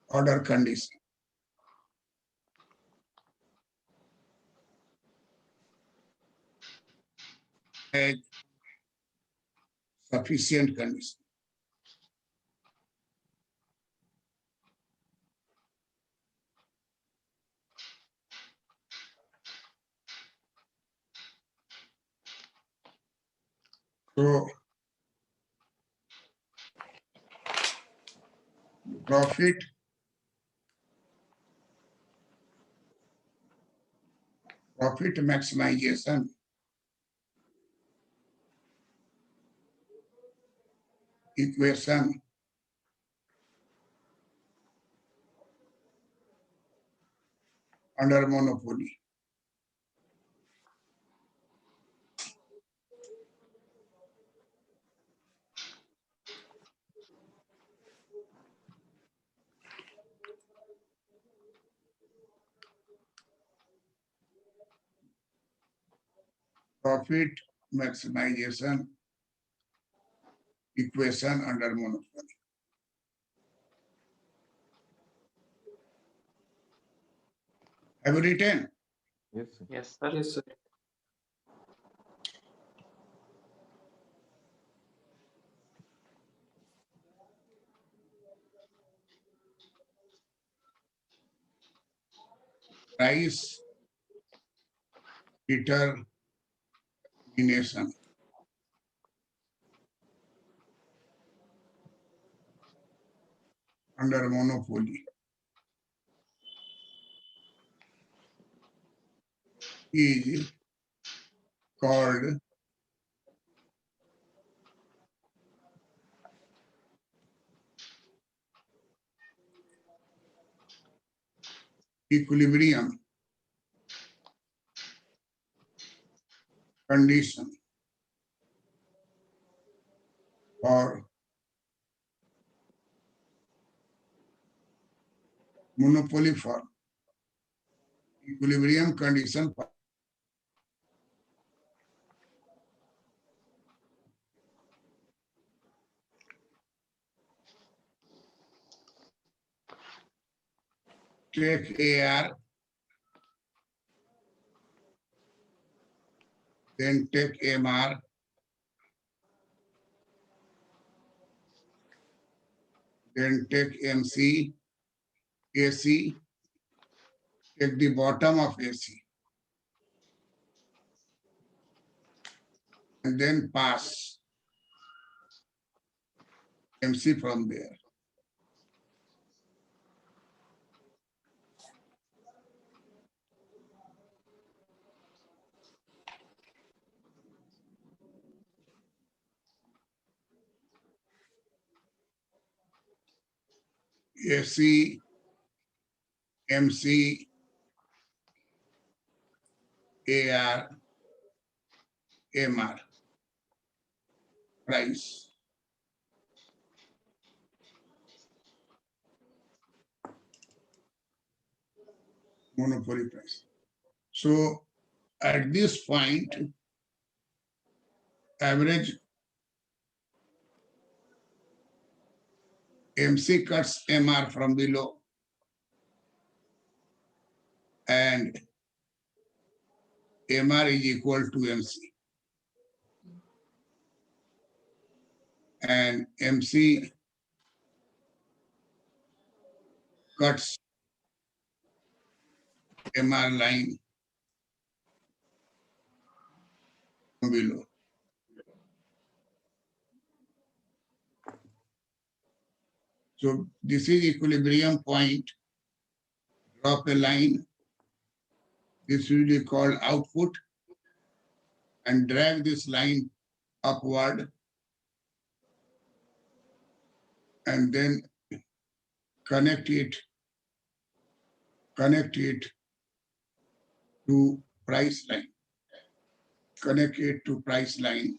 order condition. A sufficient condition. So profit maximization equation under monopoly. Profit maximization equation under monopoly. Have you written? Yes, sir. Yes, sir. Yes, sir. price determination. Under monopoly is called equilibrium condition or monopoly for equilibrium condition for take AR, then take MR, then take MC, AC, take the bottom of AC, and then pass MC from there. AC, MC, AR, MR, price. Monopoly price. So at this point, average MC cuts MR from below and MR is equal to MC. And MC cuts MR line from below. So this is equilibrium point. Drop a line. This will be called output and drag this line upward and then connect it to price line. Connect it to price line.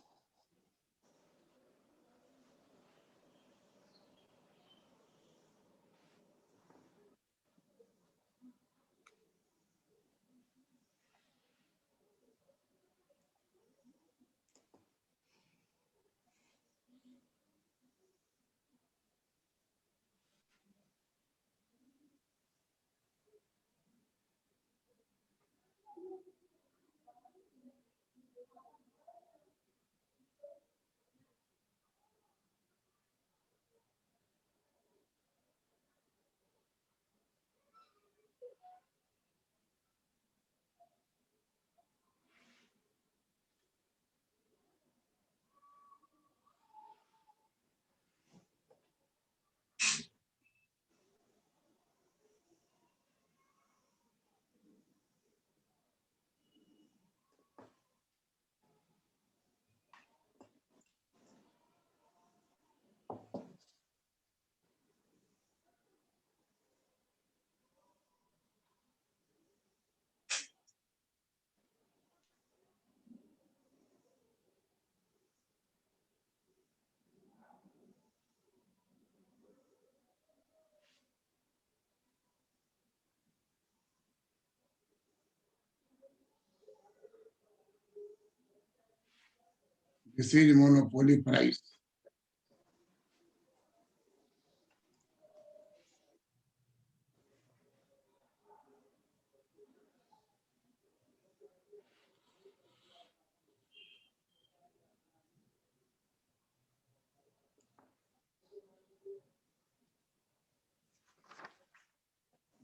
This is monopoly price.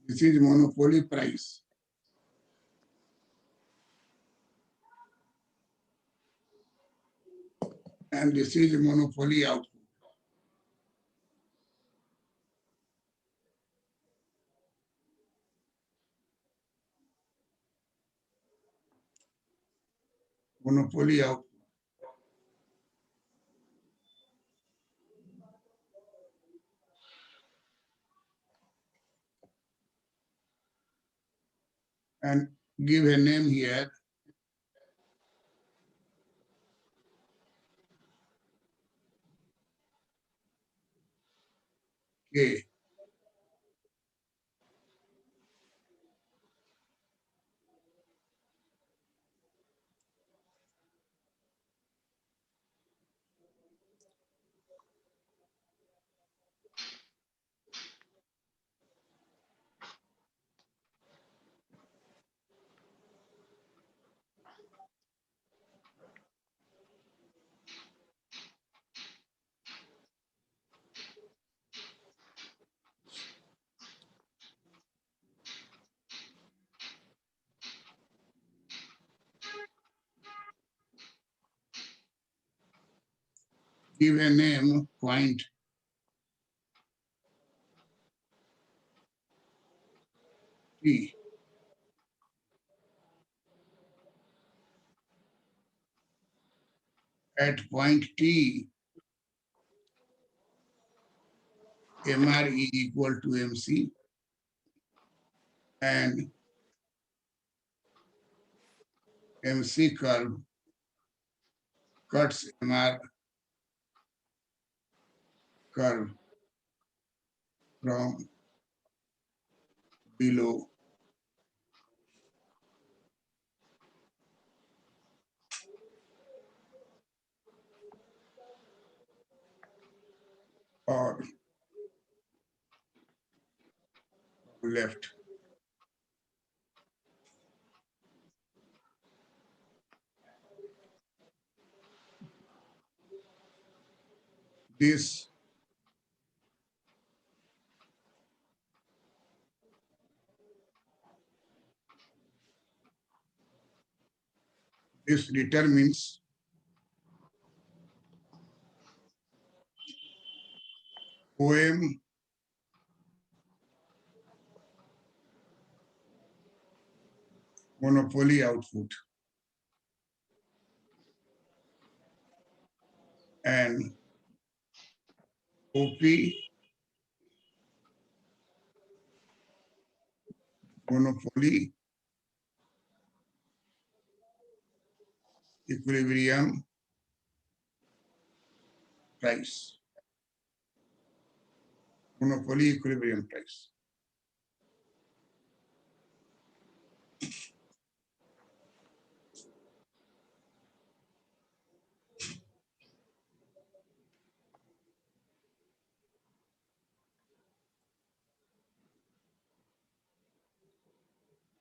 This is monopoly price. and this is monopoly output. Monopoly output. And give a name here. K. Give a name point T. At point T, MR is equal to MC, and MC curve cuts MR curve from below or left. This determines OM monopoly output and OP monopoly equilibrium price. Monopoly equilibrium price.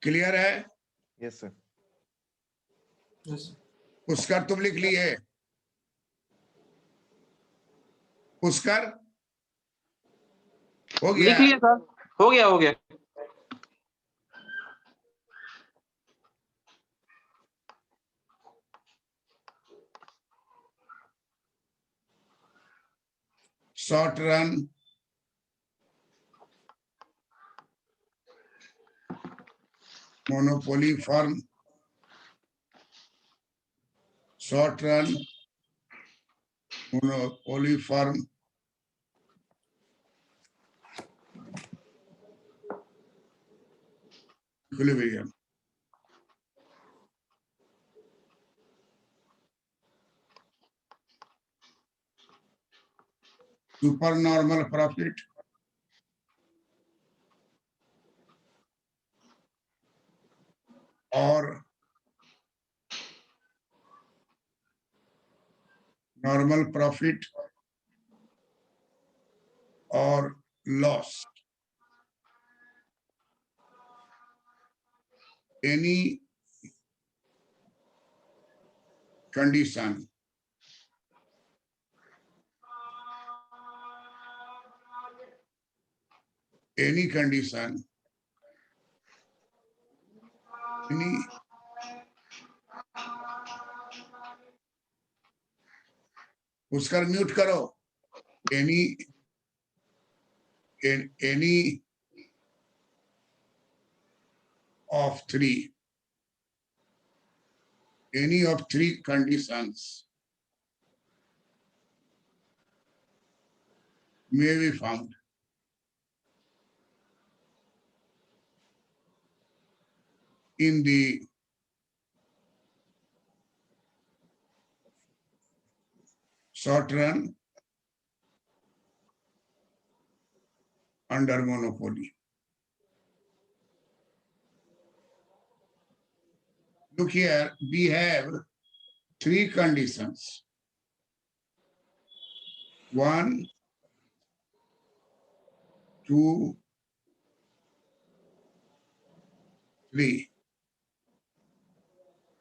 Clear है? Yes sir. Yes. Pushkar तुम लिख लिए? पुष्कर हो गया? लिख लिया sir, हो गया हो गया। Short run monopoly firm, short run monopoly firm, equilibrium. Supernormal profit or normal profit or loss. Any condition any उसका म्यूट करो. Any of three conditions may be found. In the short run under monopoly. Look here, we have three conditions. 1, 2, 3.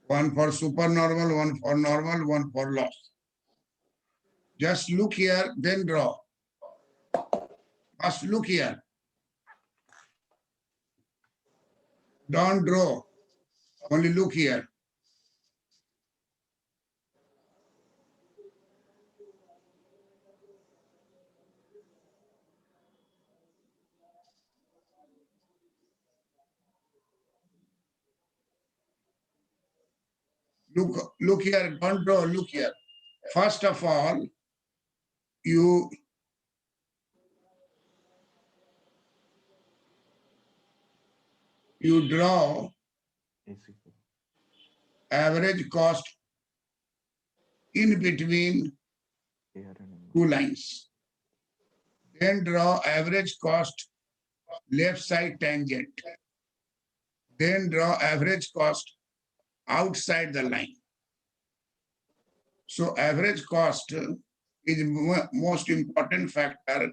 One for supernormal, one for normal, one for loss. Just look here, then draw. First look here. Don't draw. Only look here. Look here, don't draw, look here. First of all, you draw average cost in between two lines. Then draw average cost left side tangent. Then draw average cost outside the line. So average cost is most important factor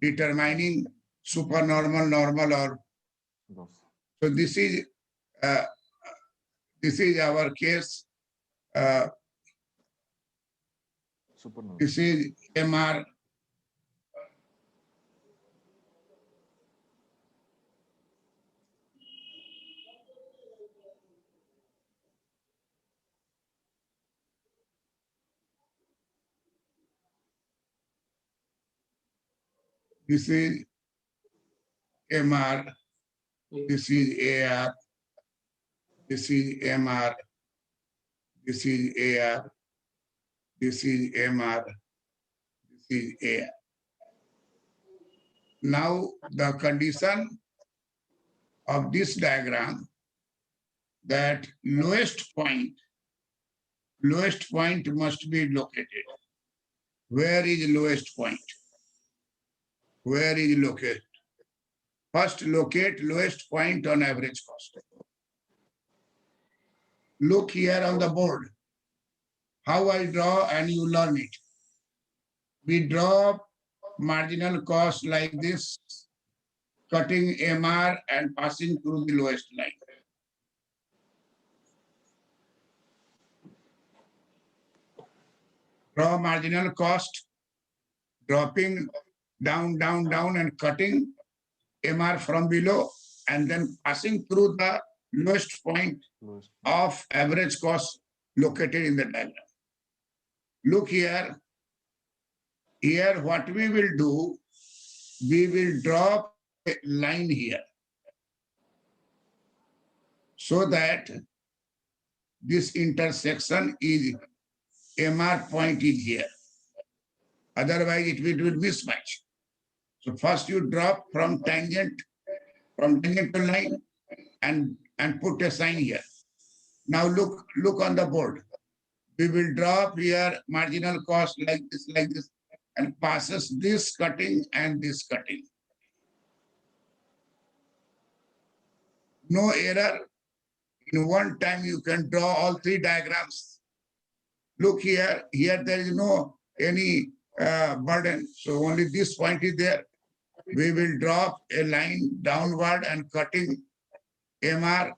determining supernormal, normal, or so this is our case. This is MR. This is MR. This is AR. This is MR. This is AR. This is MR. This is AR. Now the condition of this diagram that lowest point must be located. Where is lowest point? Where is located? First locate lowest point on average cost. Look here on the board. How I draw and you learn it. We draw marginal cost like this, cutting MR and passing through the lowest line. Draw marginal cost, dropping down, down, down and cutting MR from below and then passing through the lowest point of average cost located in the diagram. Look here. Here what we will do, we will drop a line here so that this intersection is MR point is here. Otherwise it will mismatch. So first you drop from tangent to line and put a sign here. Now look on the board. We will drop here marginal cost like this, and passes this cutting and this cutting. No error. In one time you can draw all three diagrams. Look here there is no any burden. So only this point is there. We will drop a line downward and cutting MR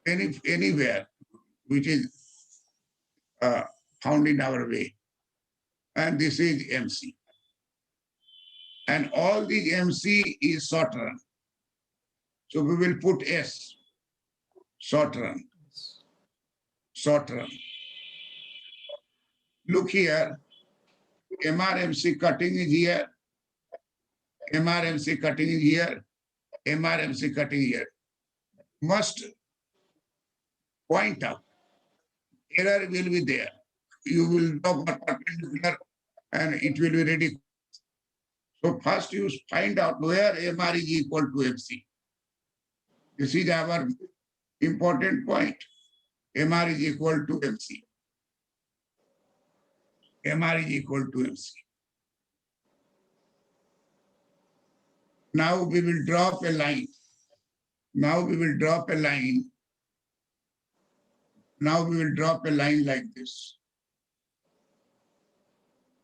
anywhere which is found in our way. And this is MC. And all these MC is short run. So we will put S, short run, short run. Look here, MRMC cutting is here, MRMC cutting is here, MRMC cutting here. Must point out, error will be there. You will know what perpendicular and it will be ready. So first you find out where MR is equal to MC. This is our important point. MR is equal to MC. MR is equal to MC. Now we will drop a line. Now we will drop a line. Now we will drop a line like this.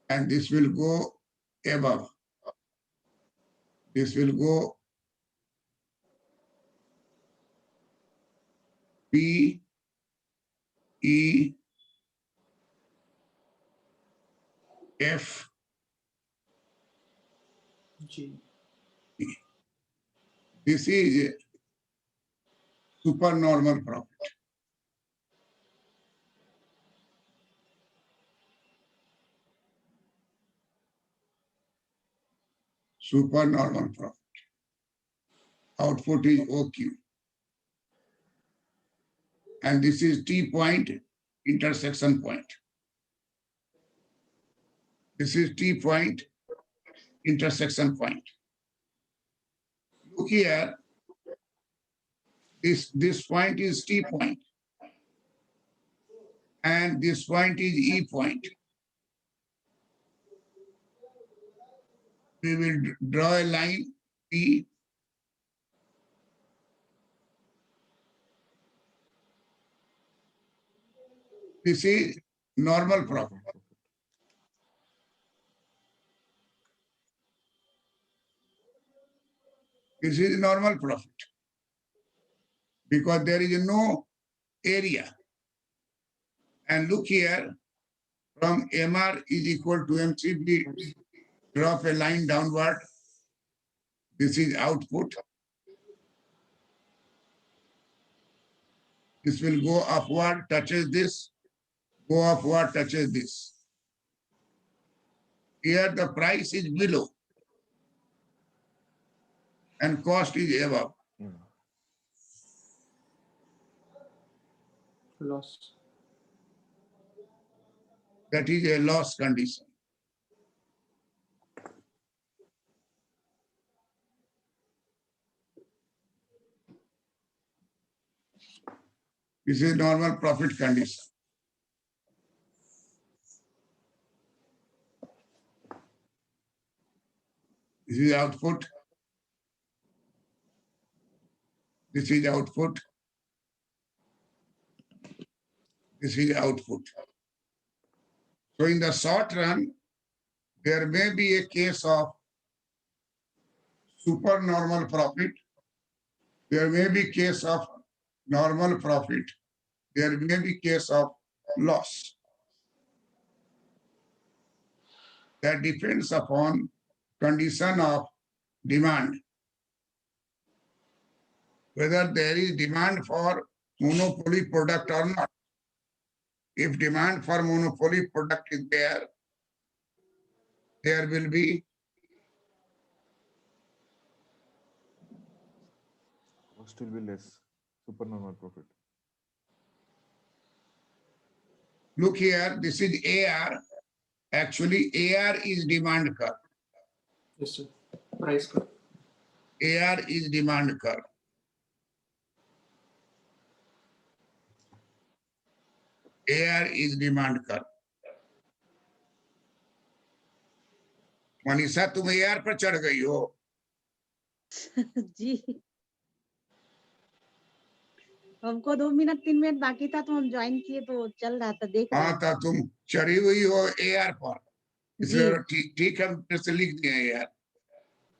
And this will go above. This will go P, E, F, G. this is supernormal profit. Supernormal profit. Output is OQ. And this is T point, intersection point. This is T point, intersection point. Look here, this point is T point, and this point is E point. We will draw a line P. This is normal profit. This is normal profit because there is no area. And look here, from MR is equal to MC, we drop a line downward. This is output. This will go upward, touches this, go upward, touches this. Here the price is below and cost is above. Loss. That is a loss condition. This is normal profit condition. This is output. This is output. This is output. So in the short run, there may be a case of supernormal profit. There may be case of normal profit. There may be case of loss. That depends upon condition of demand. Whether there is demand for monopoly product or not. If demand for monopoly product is there, there will be cost will be less, supernormal profit. Look here, this is AR. Actually, AR is demand curve. Yes, sir. Price curve. AR is demand curve. AR is demand curve. Manisha तुम AR पर चढ़ गई हो जी हमको 2 minute 3 minute बाकी था तो हम ज्वाइन किए तो चल रहा था देख हाँ तो तुम चढ़ी हुई हो AR पर इसलिए जी। ठीक है फिर से लिख दिए यार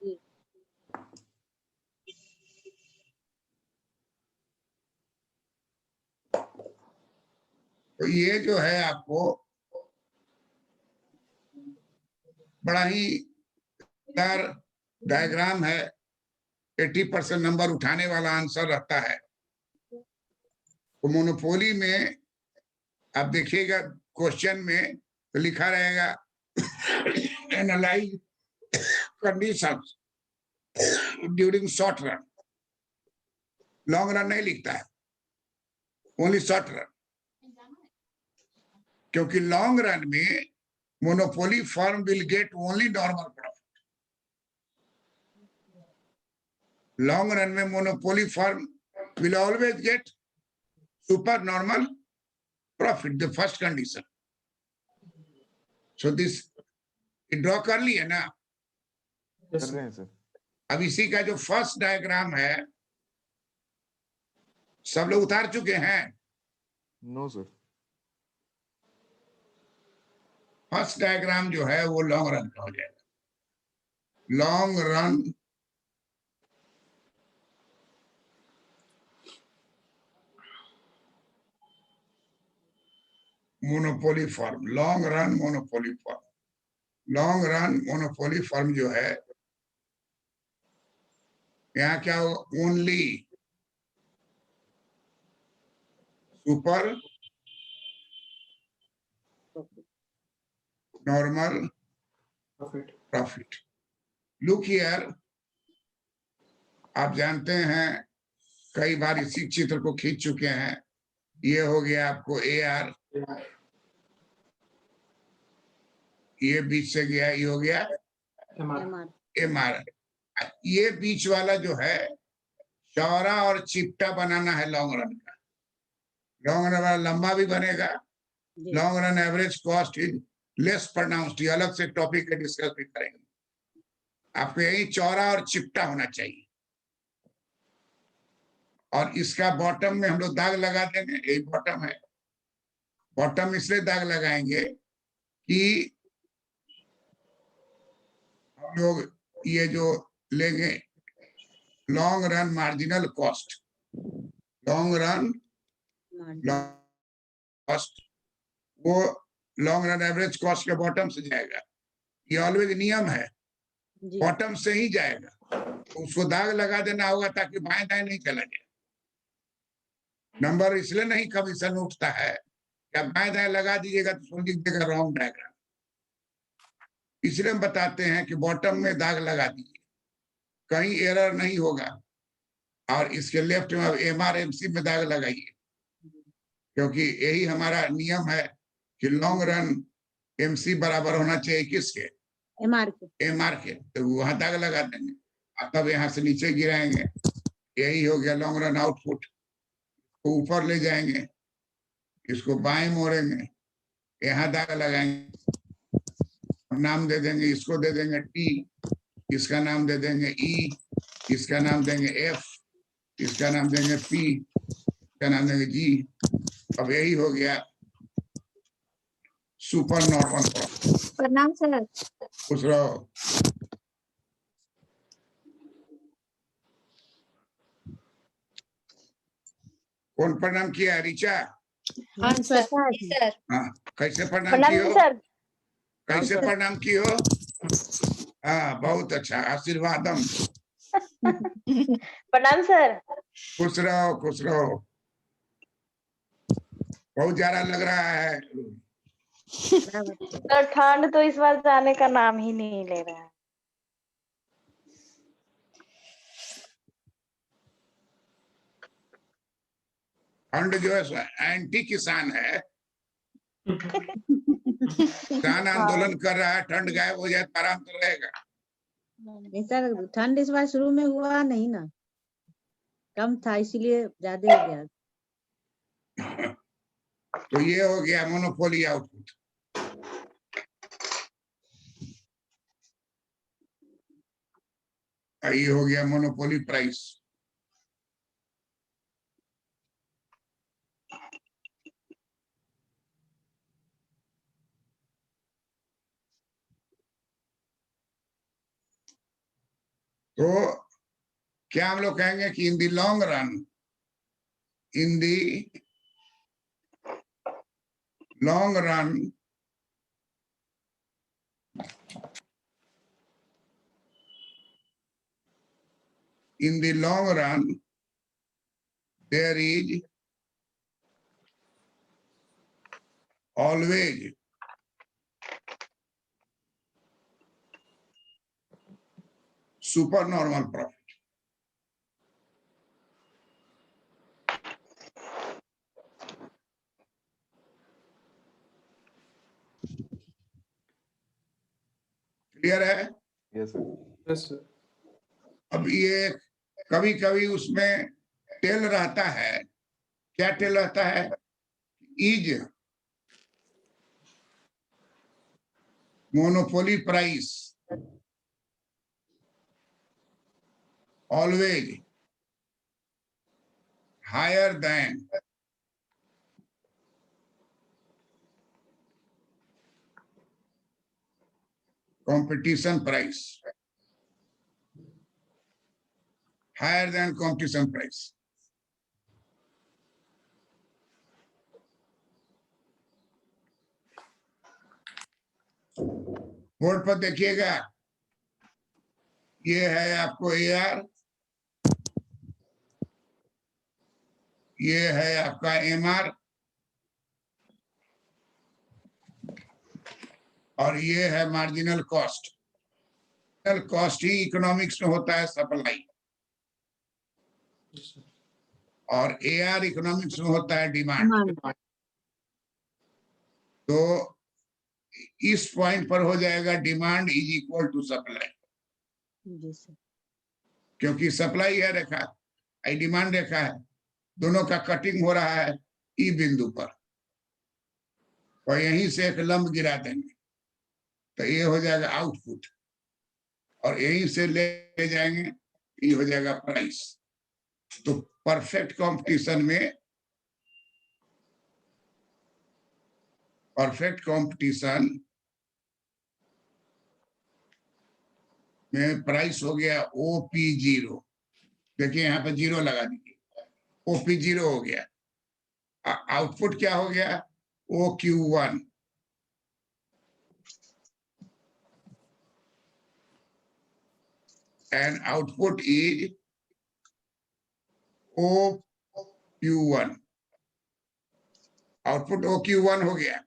जी। तो ये जो है आपको बड़ा ही डायग्राम है 80% नंबर उठाने वाला आंसर रहता है। तो मोनोपोली में आप देखिएगा क्वेश्चन में तो लिखा रहेगा analyse conditions during short run. Long run नहीं लिखता है, ओनली शॉर्ट रन, क्योंकि लॉन्ग रन में monopoly firm will get only normal profit. Long run में monopoly firm will always get super normal profit, the first condition. So this draw कर लिया ना। कर रहे हैं सर। अब इसी का जो फर्स्ट डायग्राम है सब लोग उतार चुके हैं। No sir. फर्स्ट डायग्राम जो है वो लॉन्ग रन का हो जाएगा। Long run monopoly firm, long run monopoly firm, long run monopoly firm जो है यहाँ क्या हो, only super normal profit. Profit. Look here, आप जानते हैं कई बार इसी चित्र को खींच चुके हैं। ये हो गया आपको AR, ये बीच से गया, ये हो गया MR। MR। ये बीच वाला जो है चौड़ा और चिपटा बनाना है लॉन्ग रन का। लॉन्ग रन वाला लंबा भी बनेगा। Long run average cost is less pronounced, ये अलग से टॉपिक है, डिस्कस भी करेंगे। आपको यही चौड़ा और चिपटा होना चाहिए। और इसका बॉटम में हम लोग दाग लगा देंगे, यही बॉटम है। बॉटम इसलिए दाग लगाएंगे कि हम लोग ये जो लेंगे long run marginal cost, long run cost, वो लॉन्ग रन एवरेज कॉस्ट के बॉटम से जाएगा। ये ऑलवेज नियम है, बॉटम से ही जाएगा। तो उसको दाग लगा देना होगा ताकि बाएं दाएं नहीं चला जाए। नंबर इसलिए नहीं कमीशन उठता है कि आप बाएं दाएं लगा दीजिएगा तो लिख देगा रॉन्ग डायग्राम। इसलिए हम बताते हैं कि बॉटम में दाग लगा दीजिए, कहीं एरर नहीं होगा। और इसके लेफ्ट में MRMC में दाग लगाइए, क्योंकि यही हमारा नियम है कि लॉन्ग रन MC बराबर होना चाहिए किसके, MR के। तो वहां दाग लगा देंगे, तब यहाँ से नीचे गिराएंगे। यही हो गया लॉन्ग रन आउटपुट। को ऊपर ले जाएंगे, इसको बाएं मोड़ेंगे, यहाँ दाग लगाएंगे, नाम दे देंगे, इसको दे देंगे T, इसका नाम दे देंगे E, इसका नाम देंगे F, इसका नाम देंगे P, इसका नाम देंगे G। अब यही हो गया सुपर नॉर्मल प्रॉफिट। प्रणाम सर। खुश रहो। कौन प्रणाम किया, रिचा? हाँ सर। जी सर। हाँ, कैसे प्रणाम प्रणाम कियो? सर। कैसे प्रणाम कियो? हाँ, बहुत अच्छा, आशीर्वादम। प्रणाम सर। खुश रहो, खुश रहो। बहुत ज्यादा लग रहा है। सर ठंड तो इस बार जाने का नाम ही नहीं ले रहा है। ठंड जो है एंटी किसान है। किसान आंदोलन कर रहा है, ठंड गायब हो जाए तो आराम तो रहेगा। सर ठंड इस बार शुरू में हुआ नहीं ना, कम था इसीलिए ज्यादा हो गया। तो ये हो गया मोनोपोली आउटपुट। ये हो गया मोनोपोली प्राइस। तो क्या हम लोग कहेंगे कि in the long run, in the long run in the long run there is always super normal profit. Clear है? Yes sir. Yes sir. अब ये कभी कभी उसमें टेल रहता है, क्या टेल रहता है? Is monopoly price always higher than competition price, higher than competition price। Board पर देखिएगा, ये है आपको AR, ये है आपका MR, और ये है मार्जिनल कॉस्ट। कॉस्ट ही इकोनॉमिक्स में होता है सप्लाई, और AR इकोनॉमिक्स में होता है डिमांड। तो इस पॉइंट पर हो जाएगा demand is equal to supply, ji sir. क्योंकि सप्लाई है रेखा, आई डिमांड रेखा है, दोनों का कटिंग हो रहा है ई बिंदु पर, और यहीं से एक लंब गिरा देंगे तो ये हो जाएगा आउटपुट, और यहीं से ले जाएंगे ये हो जाएगा प्राइस। तो परफेक्ट कंपटीशन में, परफेक्ट कंपटीशन में प्राइस हो गया OP0। देखिए यहाँ पे 0 लगा दीजिए, OP0 हो गया। आउटपुट क्या हो गया? OQ1। and output is OQ1। Output OQ1 हो गया।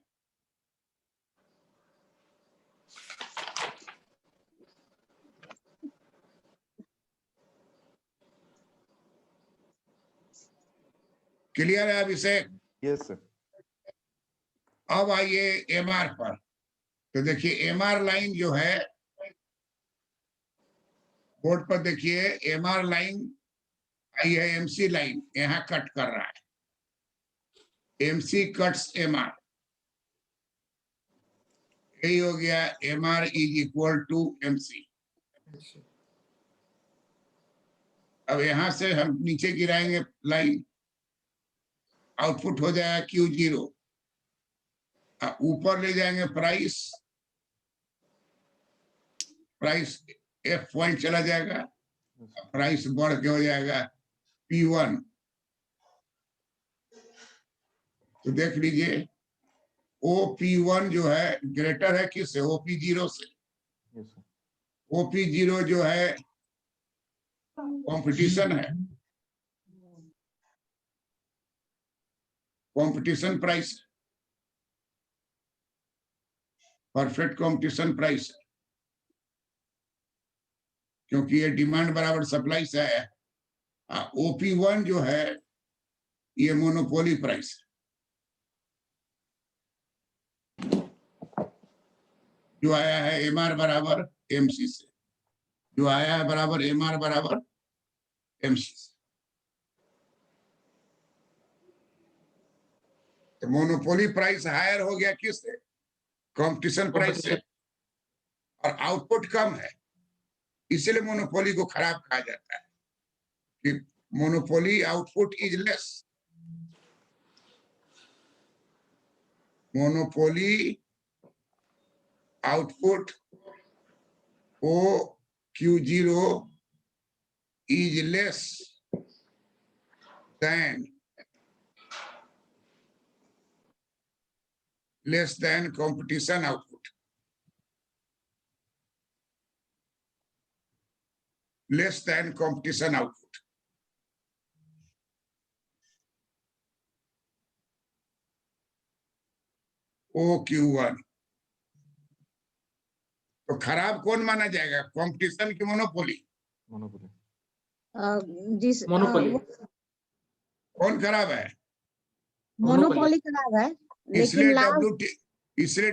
क्लियर है अभिषेक? Yes sir. अब आइए MR पर। तो देखिए MR लाइन जो है, बोर्ड पर देखिए MR लाइन आई है, MC लाइन यहाँ कट कर रहा है, MC कट्स MR, यही हो गया MR is equal to MC। अब यहां से हम नीचे गिराएंगे लाइन, आउटपुट हो जाएगा Q0, ऊपर ले जाएंगे प्राइस, प्राइस F पॉइंट चला जाएगा, प्राइस बढ़ के हो जाएगा P1। तो देख लीजिए OP1 जो है ग्रेटर है किससे? OP0 से। Yes sir. OP0 जो है कंपटीशन है, competition price, perfect competition price, क्योंकि ये डिमांड बराबर सप्लाई से है। OP1 जो है ये मोनोपोली प्राइस है, जो आया है MR बराबर MC से, जो आया है बराबर MR बराबर MC से। तो मोनोपोली प्राइस हायर हो गया किससे? कंपटीशन प्राइस से, और आउटपुट कम है, इसलिए मोनोपोली को खराब कहा जाता है कि monopoly output is less. Monopoly output OQ0 is less than competition output, less than competition output। OQ1 तो खराब कौन माना जाएगा? कंपटीशन की मोनोपोली। मोनोपोली। जिस मोनोपोली कौन खराब है? मोनोपोली खराब है, लेकिन इसलिए लाभ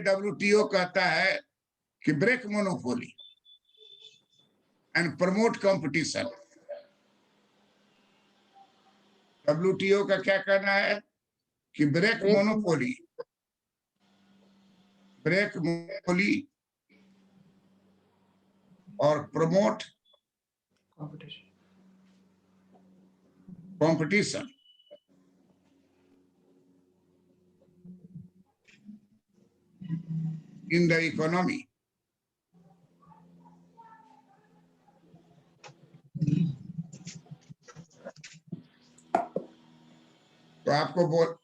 WTO कहता है कि break monopoly and promote competition. WTO का क्या कहना है कि ब्रेक मोनोपोली और promote competition. Competition. in the economy. तो आपको बोल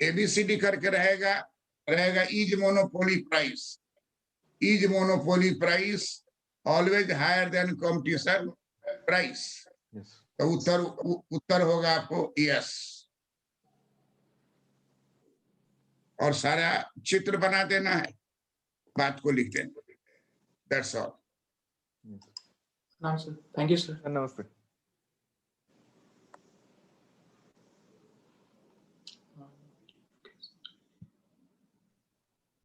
ABCD करके रहेगा is monopoly price always higher than competition price. Yes. तो उत्तर होगा आपको यस। और सारा चित्र बना देना है, बात को लिख देना। That's all. नाम सर, थैंक यू सर। नमस्ते।